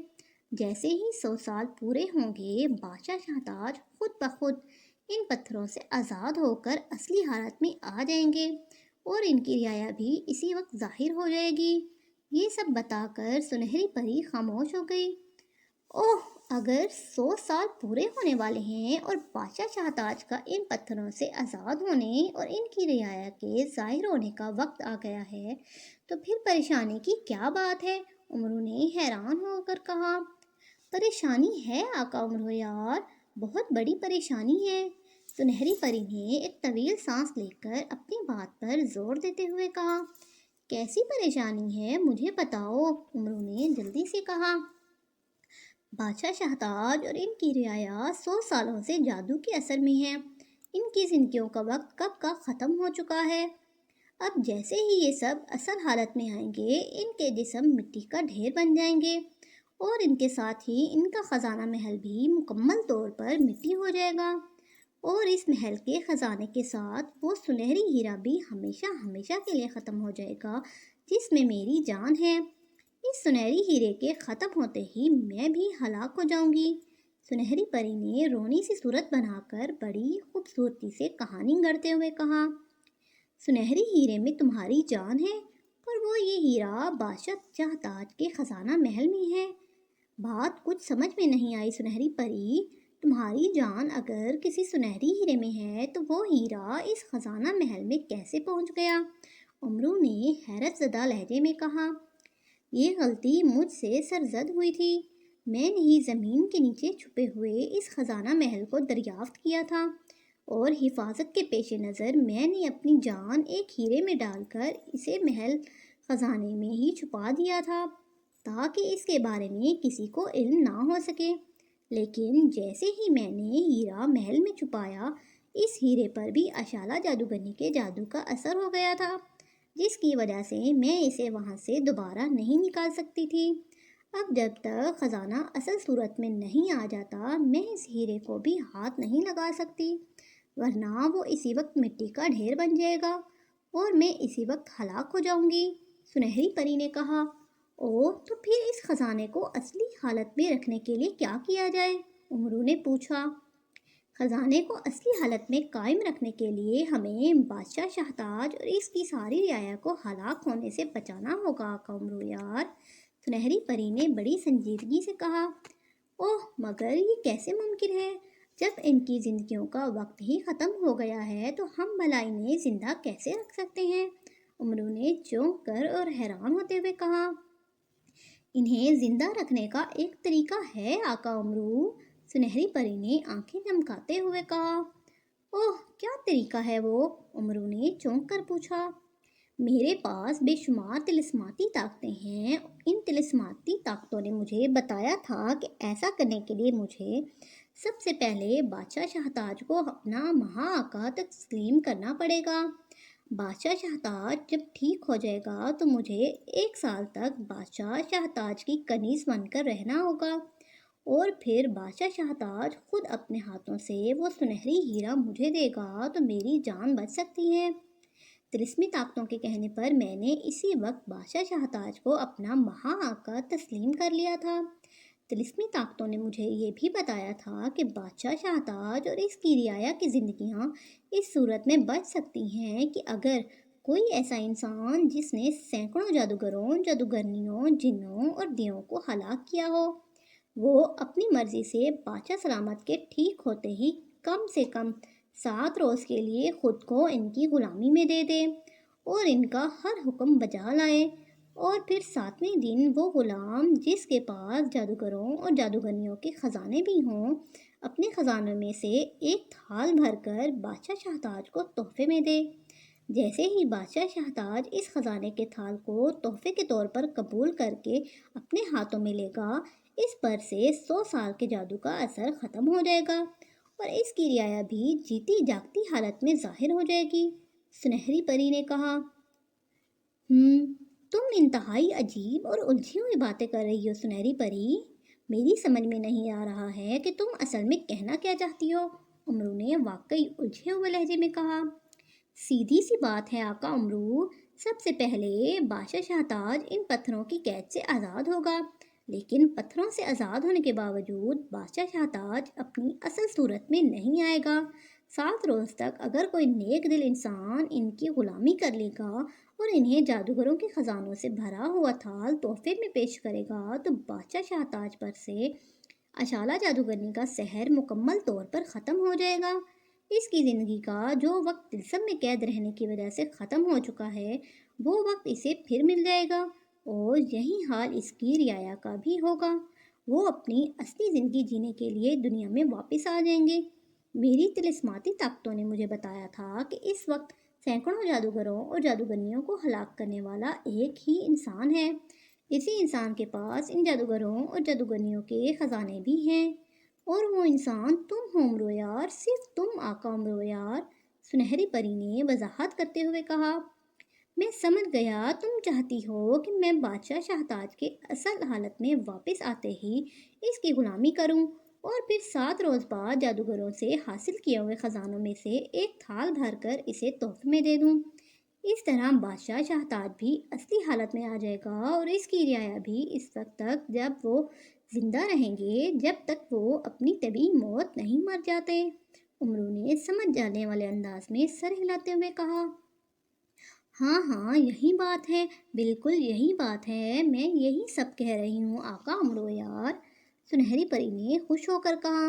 جیسے ہی 100 سال پورے ہوں گے، بادشاہ شاہ تاج خود بخود ان پتھروں سے آزاد ہو کر اصلی حالت میں آ جائیں گے اور ان کی رعایا بھی اسی وقت ظاہر ہو جائے گی۔ یہ سب بتا کر سنہری پری خاموش ہو گئی۔ اوہ، اگر 100 سال پورے ہونے والے ہیں اور بادشاہ شہتاج کا ان پتھروں سے آزاد ہونے اور ان کی رعایا کے ظاہر ہونے کا وقت آ گیا ہے تو پھر پریشانی کی کیا بات ہے؟ امرو نے حیران ہو کر کہا۔ پریشانی ہے آقا امرو یار، بہت بڑی پریشانی ہے۔ سنہری پری نے ایک طویل سانس لے کر اپنی بات پر زور دیتے ہوئے کہا۔ کیسی پریشانی ہے مجھے بتاؤ، امرو نے جلدی سے کہا۔ بادشاہ شہتاج اور ان کی رعایا 100 سالوں سے جادو کے اثر میں ہیں۔ ان کی زندگیوں کا وقت کب کا ختم ہو چکا ہے۔ اب جیسے ہی یہ سب اصل حالت میں آئیں گے، ان کے جسم مٹی کا ڈھیر بن جائیں گے اور ان کے ساتھ ہی ان کا خزانہ محل بھی مکمل طور پر مٹی ہو جائے گا، اور اس محل کے خزانے کے ساتھ وہ سنہری ہیرا بھی ہمیشہ ہمیشہ کے لیے ختم ہو جائے گا جس میں میری جان ہے۔ اس سنہری ہیرے کے ختم ہوتے ہی میں بھی ہلاک ہو جاؤں گی۔ سنہری پری نے رونی سی صورت بنا کر بڑی خوبصورتی سے کہانی گڑھتے ہوئے کہا۔ سنہری ہیرے میں تمہاری جان ہے، پر وہ یہ ہیرا بادشاہ شہتاج کے خزانہ محل میں ہے۔ بات کچھ سمجھ میں نہیں آئی سنہری پری، تمہاری جان اگر کسی سنہری ہیرے میں ہے تو وہ ہیرا اس خزانہ محل میں کیسے پہنچ گیا؟ امرو نے حیرت زدہ لہجے میں کہا۔ یہ غلطی مجھ سے سرزد ہوئی تھی۔ میں نے ہی زمین کے نیچے چھپے ہوئے اس خزانہ محل کو دریافت کیا تھا، اور حفاظت کے پیش نظر میں نے اپنی جان ایک ہیرے میں ڈال کر اسے محل خزانے میں ہی چھپا دیا تھا تاکہ اس کے بارے میں کسی کو علم نہ ہو سکے۔ لیکن جیسے ہی میں نے ہیرا محل میں چھپایا، اس ہیرے پر بھی اشالہ جادوگرنی کے جادو کا اثر ہو گیا تھا، جس کی وجہ سے میں اسے وہاں سے دوبارہ نہیں نکال سکتی تھی۔ اب جب تک خزانہ اصل صورت میں نہیں آ جاتا، میں اس ہیرے کو بھی ہاتھ نہیں لگا سکتی، ورنہ وہ اسی وقت مٹی کا ڈھیر بن جائے گا اور میں اسی وقت ہلاک ہو جاؤں گی۔ سنہری پری نے کہا۔ اوہ، تو پھر اس خزانے کو اصلی حالت میں رکھنے کے لیے کیا کیا جائے؟ امرو نے پوچھا۔ خزانے کو اصلی حالت میں قائم رکھنے کے لیے ہمیں بادشاہ شہتاج اور اس کی ساری رعایا کو ہلاک ہونے سے بچانا ہوگا آقا امرو یار، سنہری پری نے بڑی سنجیدگی سے کہا۔ اوہ، مگر یہ کیسے ممکن ہے؟ جب ان کی زندگیوں کا وقت ہی ختم ہو گیا ہے تو ہم بھلا انہیں زندہ کیسے رکھ سکتے ہیں؟ امرو نے چونک کر اور حیران ہوتے ہوئے کہا۔ انہیں زندہ رکھنے کا ایک طریقہ ہے آقا امرو، سنہری پری نے آنکھیں چمکاتے ہوئے کہا۔ اوہ، کیا طریقہ ہے وہ؟ امرو نے چونک کر پوچھا۔ میرے پاس بے شمار طلسماتی طاقتیں ہیں۔ ان طلسماتی طاقتوں نے مجھے بتایا تھا کہ ایسا کرنے کے لیے مجھے سب سے پہلے بادشاہ شہتاج کو اپنا مہا آقا تسلیم کرنا پڑے گا۔ بادشاہ شہتاج جب ٹھیک ہو جائے گا تو مجھے 1 سال تک بادشاہ شہتاج کی کنیز بن کر رہنا ہوگا، اور پھر بادشاہ شہتاج خود اپنے ہاتھوں سے وہ سنہری ہیرا مجھے دے گا تو میری جان بچ سکتی ہے۔ طلسمی طاقتوں کے کہنے پر میں نے اسی وقت بادشاہ شہتاج کو اپنا مہا آقا تسلیم کر لیا تھا۔ طلسمی طاقتوں نے مجھے یہ بھی بتایا تھا کہ بادشاہ شہتاج اور اس کی رعایا کی زندگیاں اس صورت میں بچ سکتی ہیں کہ اگر کوئی ایسا انسان جس نے سینکڑوں جادوگروں، جادوگرنیوں، جنوں اور دیوں کو ہلاک کیا ہو، وہ اپنی مرضی سے بادشاہ سلامت کے ٹھیک ہوتے ہی کم سے کم 7 روز کے لیے خود کو ان کی غلامی میں دے دے اور ان کا ہر حکم بجا لائے، اور پھر 7ویں دن وہ غلام جس کے پاس جادوگروں اور جادوگرنیوں کے خزانے بھی ہوں، اپنے خزانوں میں سے ایک تھال بھر کر بادشاہ شہتاج کو تحفے میں دے۔ جیسے ہی بادشاہ شہتاج اس خزانے کے تھال کو تحفے کے طور پر قبول کر کے اپنے ہاتھوں میں لے گا، اس پر سے 100 سال کے جادو کا اثر ختم ہو جائے گا اور اس کی رعایا بھی جیتی جاگتی حالت میں ظاہر ہو جائے گی، سنہری پری نے کہا۔ تم انتہائی عجیب اور الجھی ہوئی باتیں کر رہی ہو سنہری پری، میری سمجھ میں نہیں آ رہا ہے کہ تم اصل میں کہنا کیا چاہتی ہو، امرو نے واقعی الجھے ہوئے لہجے میں کہا۔ سیدھی سی بات ہے آقا امرو، سب سے پہلے بادشاہ شہتاج ان پتھروں کی قید سے آزاد ہوگا، لیکن پتھروں سے آزاد ہونے کے باوجود بادشاہ شہتاج اپنی اصل صورت میں نہیں آئے گا۔ 7 روز تک اگر کوئی نیک دل انسان ان کی غلامی کر لے گا اور انہیں جادوگروں کے خزانوں سے بھرا ہوا تھال تحفے میں پیش کرے گا تو بادشاہ شہتاج پر سے اشالہ جادوگرنی کا سحر مکمل طور پر ختم ہو جائے گا۔ اس کی زندگی کا جو وقت طلسم میں قید رہنے کی وجہ سے ختم ہو چکا ہے وہ وقت اسے پھر مل جائے گا، اور یہی حال اس کی رعایا کا بھی ہوگا۔ وہ اپنی اصلی زندگی جینے کے لیے دنیا میں واپس آ جائیں گے۔ میری طلسماتی طاقتوں نے مجھے بتایا تھا کہ اس وقت سینکڑوں جادوگروں اور جادوگرنیوں کو ہلاک کرنے والا ایک ہی انسان ہے۔ اسی انسان کے پاس ان جادوگروں اور جادوگرنیوں کے خزانے بھی ہیں، اور وہ انسان تم ہو امرویار، صرف تم آقا امرویار، سنہری پری نے وضاحت کرتے ہوئے کہا۔ میں سمجھ گیا، تم چاہتی ہو کہ میں بادشاہ شہتاج کے اصل حالت میں واپس آتے ہی اس کی غلامی کروں، اور پھر 7 روز بعد جادوگروں سے حاصل کیے ہوئے خزانوں میں سے ایک تھال بھر کر اسے تحفے میں دے دوں۔ اس طرح بادشاہ شہتاج بھی اصلی حالت میں آ جائے گا، اور اس کی رعایا بھی اس وقت تک جب وہ زندہ رہیں گے، جب تک وہ اپنی طبیعی موت نہیں مر جاتے۔ امرو نے سمجھ جانے والے انداز میں سر ہلاتے ہوئے کہا، ہاں ہاں یہی بات ہے، بالکل یہی بات ہے، میں یہی سب کہہ رہی ہوں آقا امرو یار، سنہری پری نے خوش ہو کر کہا۔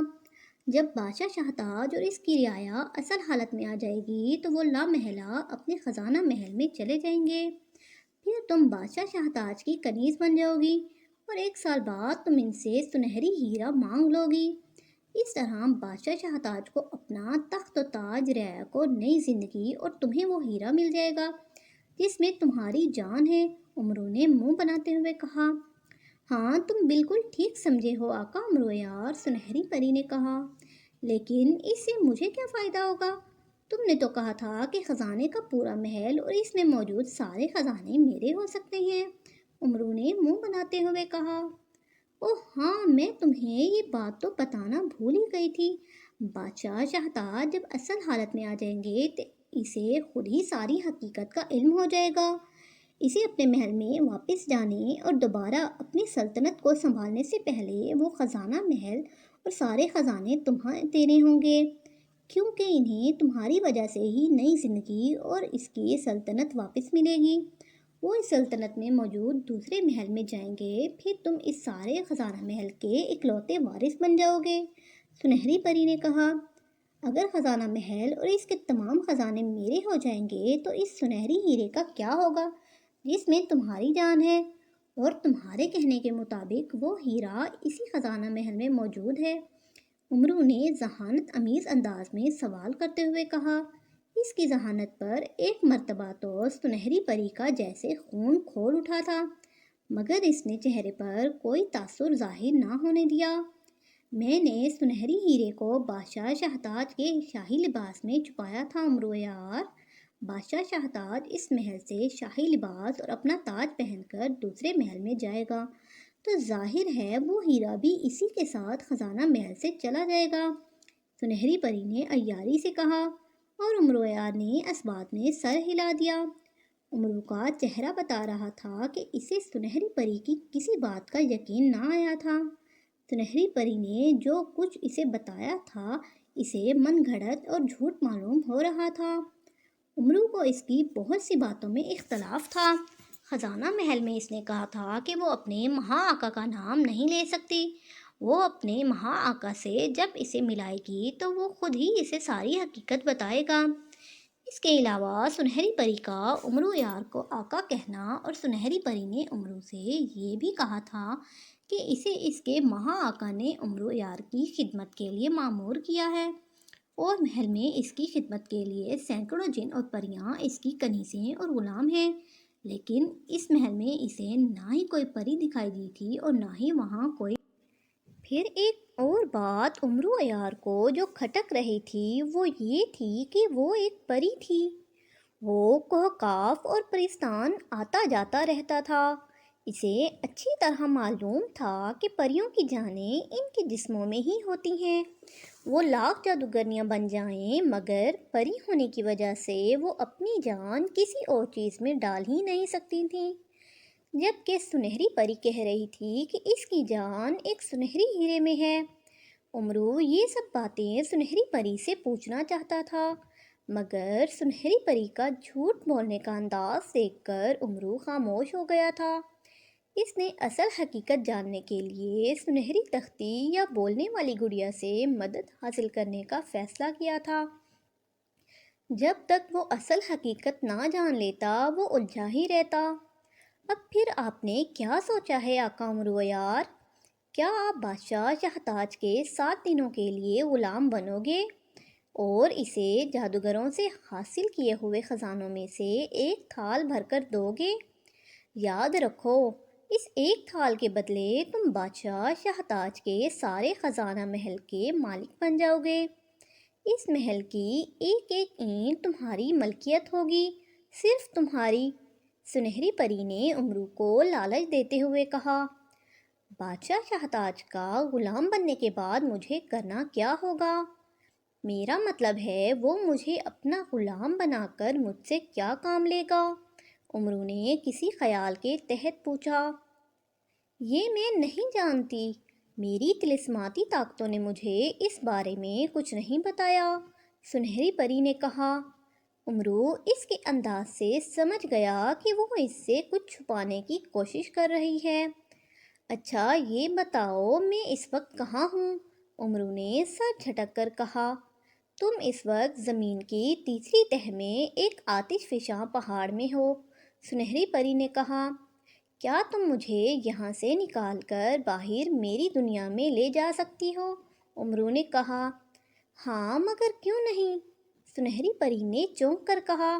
جب بادشاہ شہتاج اور اس کی رعایا اصل حالت میں آ جائے گی تو وہ لامحالہ اپنے خزانہ محل میں چلے جائیں گے۔ پھر تم بادشاہ شہتاج کی کنیز بن جاؤ گی، اور 1 سال بعد تم ان سے سنہری ہیرا مانگ لو گی۔ اس طرح بادشاہ شہتاج کو اپنا تخت و تاج، رعایا کو نئی زندگی، اور تمہیں وہ ہیرا مل جائے گا جس میں تمہاری جان ہے۔ امرو نے منہ بناتے ہوئے کہا، ہاں تم بالکل ٹھیک سمجھے ہو آقا امرو یار، سنہری پری نے کہا، لیکن اس سے مجھے کیا فائدہ ہوگا؟ تم نے تو کہا تھا کہ خزانے کا پورا محل اور اس میں موجود سارے خزانے میرے ہو سکتے ہیں۔ امرو نے منہ بناتے ہوئے کہا، اوہ ہاں، میں تمہیں یہ بات تو بتانا بھول ہی گئی تھی۔ بادشاہ شہتاج جب اصل حالت میں آ جائیں گے تو اسے خود ہی ساری حقیقت کا علم ہو جائے گا۔ اسے اپنے محل میں واپس جانے اور دوبارہ اپنی سلطنت کو سنبھالنے سے پہلے وہ خزانہ محل اور سارے خزانے تمہیں دینے ہوں گے، کیونکہ انہیں تمہاری وجہ سے ہی نئی زندگی اور اس کی سلطنت واپس ملے گی۔ وہ اس سلطنت میں موجود دوسرے محل میں جائیں گے، پھر تم اس سارے خزانہ محل کے اکلوتے وارث بن جاؤ گے۔ سنہری پری نے کہا، اگر خزانہ محل اور اس کے تمام خزانے میرے ہو جائیں گے تو اس سنہری ہیرے کا کیا ہوگا جس میں تمہاری جان ہے؟ اور تمہارے کہنے کے مطابق وہ ہیرا اسی خزانہ محل میں موجود ہے؟ امرو نے ذہانت امیز انداز میں سوال کرتے ہوئے کہا۔ اس کی ذہانت پر ایک مرتبہ تو سنہری پری کا جیسے خون کھول اٹھا تھا، مگر اس نے چہرے پر کوئی تاثر ظاہر نہ ہونے دیا۔ میں نے سنہری ہیرے کو بادشاہ شہتاج کے شاہی لباس میں چھپایا تھا امرو یار۔ بادشاہ شہتاج اس محل سے شاہی لباس اور اپنا تاج پہن کر دوسرے محل میں جائے گا، تو ظاہر ہے وہ ہیرا بھی اسی کے ساتھ خزانہ محل سے چلا جائے گا۔ سنہری پری نے عیاری سے کہا، اور امرو یار نے اس بات میں سر ہلا دیا۔ امرو کا چہرہ بتا رہا تھا کہ اسے سنہری پری کی کسی بات کا یقین نہ آیا تھا۔ سنہری پری نے جو کچھ اسے بتایا تھا اسے من گھڑت اور جھوٹ معلوم ہو رہا تھا۔ امرو کو اس کی بہت سی باتوں میں اختلاف تھا۔ خزانہ محل میں اس نے کہا تھا کہ وہ اپنے مہا آقا کا نام نہیں لے سکتی۔ وہ اپنے مہا آقا سے جب اسے ملائے گی تو وہ خود ہی اسے ساری حقیقت بتائے گا۔ اس کے علاوہ سنہری پری کا امرو یار کو آقا کہنا، اور سنہری پری نے امرو سے یہ بھی کہا تھا کہ اسے اس کے مہا آقا نے امرو یار کی خدمت کے لیے مامور کیا ہے، اور محل میں اس کی خدمت کے لیے سینکڑوں جن اور پریاں اس کی کنیزیں اور غلام ہیں، لیکن اس محل میں اسے نہ ہی کوئی پری دکھائی دی تھی اور نہ ہی وہاں کوئی۔ پھر ایک اور بات امرو یار کو جو کھٹک رہی تھی وہ یہ تھی کہ وہ ایک پری تھی۔ وہ کوہکاف اور پرستان آتا جاتا رہتا تھا۔ اسے اچھی طرح معلوم تھا کہ پریوں کی جانیں ان کے جسموں میں ہی ہوتی ہیں۔ وہ لاکھ جادوگرنیاں بن جائیں مگر پری ہونے کی وجہ سے وہ اپنی جان کسی اور چیز میں ڈال ہی نہیں سکتی تھیں، جبکہ سنہری پری کہہ رہی تھی کہ اس کی جان ایک سنہری ہیرے میں ہے۔ امرو یہ سب باتیں سنہری پری سے پوچھنا چاہتا تھا، مگر سنہری پری کا جھوٹ بولنے کا انداز دیکھ کر امرو خاموش ہو گیا تھا۔ اس نے اصل حقیقت جاننے کے لیے سنہری تختی یا بولنے والی گڑیا سے مدد حاصل کرنے کا فیصلہ کیا تھا۔ جب تک وہ اصل حقیقت نہ جان لیتا وہ الجھا ہی رہتا۔ اب پھر آپ نے کیا سوچا ہے آقا امرویار؟ کیا آپ بادشاہ شہتاج کے 7 دنوں کے لیے غلام بنو گے اور اسے جادوگروں سے حاصل کیے ہوئے خزانوں میں سے ایک تھال بھر کر دو گے؟ یاد رکھو، اس ایک تھال کے بدلے تم بادشاہ شہتاج کے سارے خزانہ محل کے مالک بن جاؤ گے۔ اس محل کی ایک ایک اینٹ تمہاری ملکیت ہوگی، صرف تمہاری۔ سنہری پری نے امرو کو لالچ دیتے ہوئے کہا، بادشاہ شہتاج کا غلام بننے کے بعد مجھے کرنا کیا ہوگا؟ میرا مطلب ہے وہ مجھے اپنا غلام بنا کر مجھ سے کیا کام لے گا؟ امرو نے کسی خیال کے تحت پوچھا۔ یہ میں نہیں جانتی، میری طلسماتی طاقتوں نے مجھے اس بارے میں کچھ نہیں بتایا، سنہری پری نے کہا۔ امرو اس کے انداز سے سمجھ گیا کہ وہ اس سے کچھ چھپانے کی کوشش کر رہی ہے۔ اچھا یہ بتاؤ میں اس وقت کہاں ہوں؟ امرو نے سر جھٹک کر کہا، تم اس وقت زمین کی تیسری تہہ میں ایک آتش فشاں پہاڑ میں ہو۔ سنہری پری نے کہا، کیا تم مجھے یہاں سے نکال کر باہر میری دنیا میں لے جا سکتی ہو؟ امرو نے کہا، ہاں مگر کیوں نہیں؟ سنہری پری نے چونک کر کہا،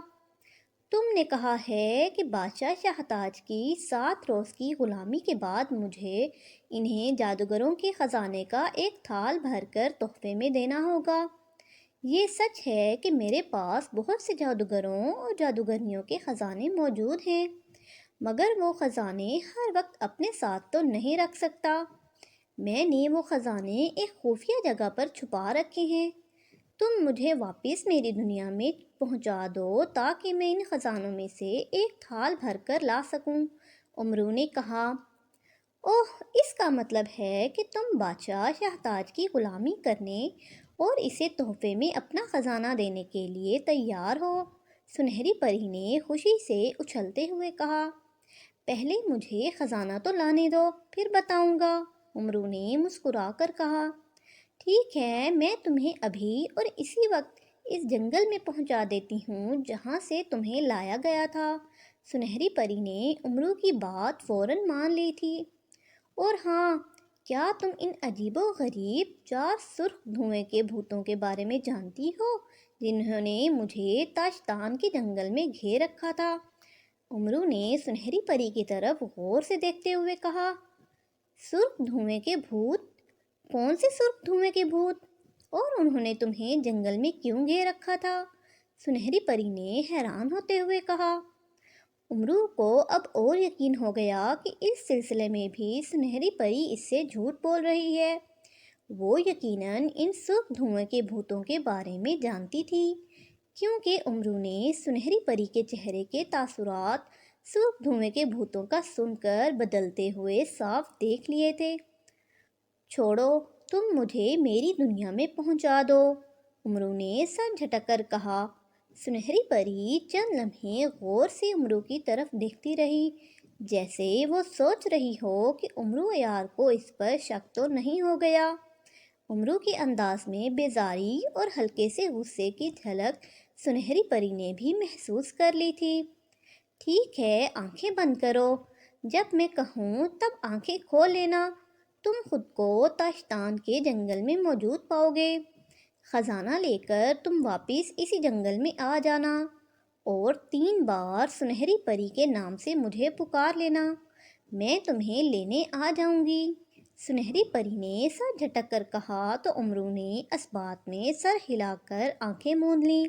تم نے کہا ہے کہ بادشاہ شہتاج کی 7 روز کی غلامی کے بعد مجھے انہیں جادوگروں کے خزانے کا ایک تھال بھر کر تحفے میں دینا ہوگا۔ یہ سچ ہے کہ میرے پاس بہت سے جادوگروں اور جادوگرنیوں کے خزانے موجود ہیں، مگر وہ خزانے ہر وقت اپنے ساتھ تو نہیں رکھ سکتا۔ میں نے وہ خزانے ایک خفیہ جگہ پر چھپا رکھے ہیں۔ تم مجھے واپس میری دنیا میں پہنچا دو تاکہ میں ان خزانوں میں سے ایک تھال بھر کر لا سکوں، امرو نے کہا۔ اوہ، اس کا مطلب ہے کہ تم بادشاہ شہتاج کی غلامی کرنے اور اسے تحفے میں اپنا خزانہ دینے کے لیے تیار ہو، سنہری پری نے خوشی سے اچھلتے ہوئے کہا۔ پہلے مجھے خزانہ تو لانے دو، پھر بتاؤں گا، امرو نے مسکرا کر کہا۔ ٹھیک ہے، میں تمہیں ابھی اور اسی وقت اس جنگل میں پہنچا دیتی ہوں جہاں سے تمہیں لایا گیا تھا۔ سنہری پری نے امرو کی بات فوراً مان لی تھی۔ اور ہاں، کیا تم ان عجیب و غریب 4 سرخ دھوئیں کے بھوتوں کے بارے میں جانتی ہو جنہوں نے مجھے تاشتان کے جنگل میں گھیر رکھا تھا؟ امرو نے سنہری پری کی طرف غور سے دیکھتے ہوئے کہا، سرخ دھوئیں کے بھوت؟ کون سے سرخ دھوئیں کے بھوت؟ اور انہوں نے تمہیں جنگل میں کیوں گھیر رکھا تھا؟ سنہری پری نے حیران ہوتے ہوئے کہا۔ امرو کو اب اور یقین ہو گیا کہ اس سلسلے میں بھی سنہری پری اس سے جھوٹ بول رہی ہے۔ وہ یقیناً ان سرخ دھوئیں کے بھوتوں کے بارے میں جانتی تھی، کیونکہ امرو نے سنہری پری کے چہرے کے تاثرات سرخ دھوئیں کے بھوتوں کا سن کر بدلتے ہوئے صاف دیکھ لیے تھے۔ چھوڑو، تم مجھے میری دنیا میں پہنچا دو، امرو نے سر جھٹک کر کہا۔ سنہری پری چند لمحے غور سے امرو کی طرف دیکھتی رہی، جیسے وہ سوچ رہی ہو کہ امرو یار کو اس پر شک تو نہیں ہو گیا۔ امرو کے انداز میں بیزاری اور ہلکے سے غصے کی جھلک سنہری پری نے بھی محسوس کر لی تھی۔ ٹھیک ہے، آنکھیں بند کرو، جب میں کہوں تب آنکھیں کھول لینا، تم خود کو تاشتان کے جنگل میں موجود پاؤ گے۔ خزانہ لے کر تم واپس اسی جنگل میں آ جانا اور 3 بار سنہری پری کے نام سے مجھے پکار لینا، میں تمہیں لینے آ جاؤں گی، سنہری پری نے سر جھٹک کر کہا تو امرو نے اس بات میں سر ہلا کر آنکھیں موند لیں۔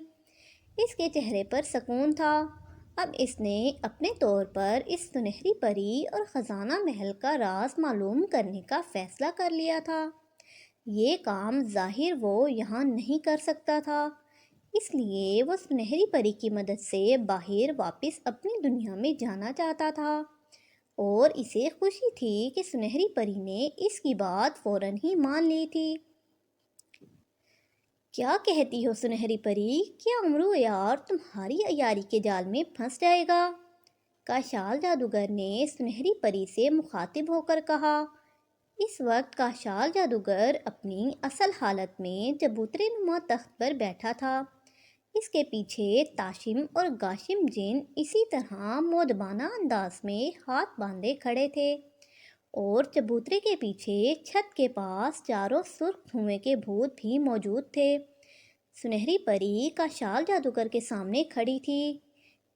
اس کے چہرے پر سکون تھا۔ اب اس نے اپنے طور پر اس سنہری پری اور خزانہ محل کا راز معلوم کرنے کا فیصلہ کر لیا تھا۔ یہ کام ظاہر وہ یہاں نہیں کر سکتا تھا، اس لیے وہ سنہری پری کی مدد سے باہر واپس اپنی دنیا میں جانا چاہتا تھا، اور اسے خوشی تھی کہ سنہری پری نے اس کی بات فوراً ہی مان لی تھی۔ کیا کہتی ہو سنہری پری؟ کیا امرو یار تمہاری عیاری کے جال میں پھنس جائے گا؟ کاشال جادوگر نے سنہری پری سے مخاطب ہو کر کہا۔ اس وقت کاشال جادوگر اپنی اصل حالت میں چبوترے نما تخت پر بیٹھا تھا۔ اس کے پیچھے تاشم اور گاشم جن اسی طرح مودبانہ انداز میں ہاتھ باندھے کھڑے تھے، اور چبوترے کے پیچھے چھت کے پاس چاروں سرخ دھوئیں کے بھوت بھی موجود تھے۔ سنہری پری کاشال جادوگر کے سامنے کھڑی تھی۔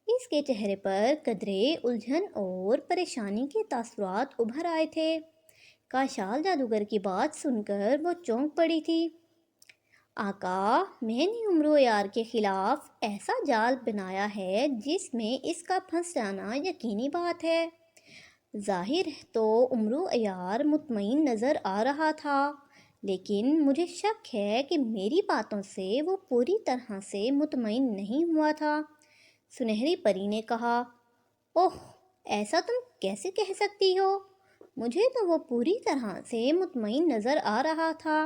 اس کے چہرے پر قدرے الجھن اور پریشانی کے تاثرات ابھر آئے تھے۔ کاشال جادوگر کی بات سن کر وہ چونک پڑی تھی۔ آقا، میں نے امرو عیار کے خلاف ایسا جال بنایا ہے جس میں اس کا پھنس جانا یقینی بات ہے۔ ظاہر تو امرو عیار مطمئن نظر آ رہا تھا، لیکن مجھے شک ہے کہ میری باتوں سے وہ پوری طرح سے مطمئن نہیں ہوا تھا۔ سنہری پری نے کہا، اوہ، ایسا تم کیسے کہہ سکتی ہو؟ مجھے تو وہ پوری طرح سے مطمئن نظر آ رہا تھا۔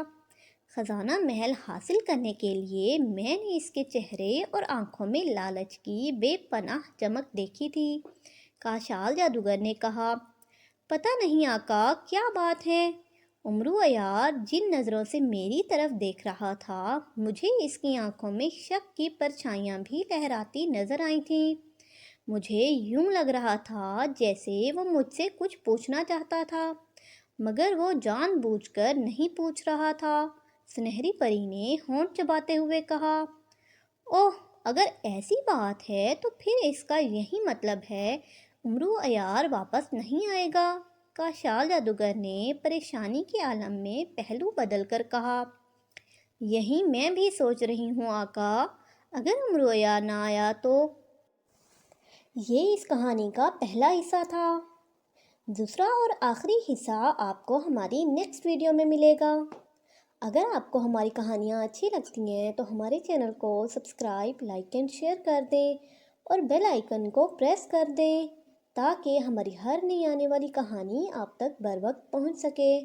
خزانہ محل حاصل کرنے کے لیے میں نے اس کے چہرے اور آنکھوں میں لالچ کی بے پناہ چمک دیکھی تھی۔ کاشال جادوگر نے کہا، پتہ نہیں آقا، کیا بات ہے؟ امرو عیار جن نظروں سے میری طرف دیکھ رہا تھا، مجھے اس کی آنکھوں میں شک کی پرچھائیاں بھی لہراتی نظر آئی تھیں۔ مجھے یوں لگ رہا تھا جیسے وہ مجھ سے کچھ پوچھنا چاہتا تھا، مگر وہ جان بوجھ کر نہیں پوچھ رہا تھا۔ سنہری پری نے ہونٹ چباتے ہوئے کہا، اوہ، اگر ایسی بات ہے تو پھر اس کا یہی مطلب ہے امرو عیار واپس نہیں آئے گا۔ کاشال جادوگر نے پریشانی کے عالم میں پہلو بدل کر کہا، یہی میں بھی سوچ رہی ہوں آقا، اگر امرو عیار نہ آیا تو۔ یہ اس کہانی کا پہلا حصہ تھا۔ دوسرا اور آخری حصہ آپ کو ہماری نیکسٹ ویڈیو میں ملے گا۔ اگر آپ کو ہماری کہانیاں اچھی لگتی ہیں تو ہمارے چینل کو سبسکرائب، لائک اینڈ شیئر کر دیں اور بیل آئیکن کو پریس کر دیں تاکہ ہماری ہر نئی آنے والی کہانی آپ تک بر وقت پہنچ سکے۔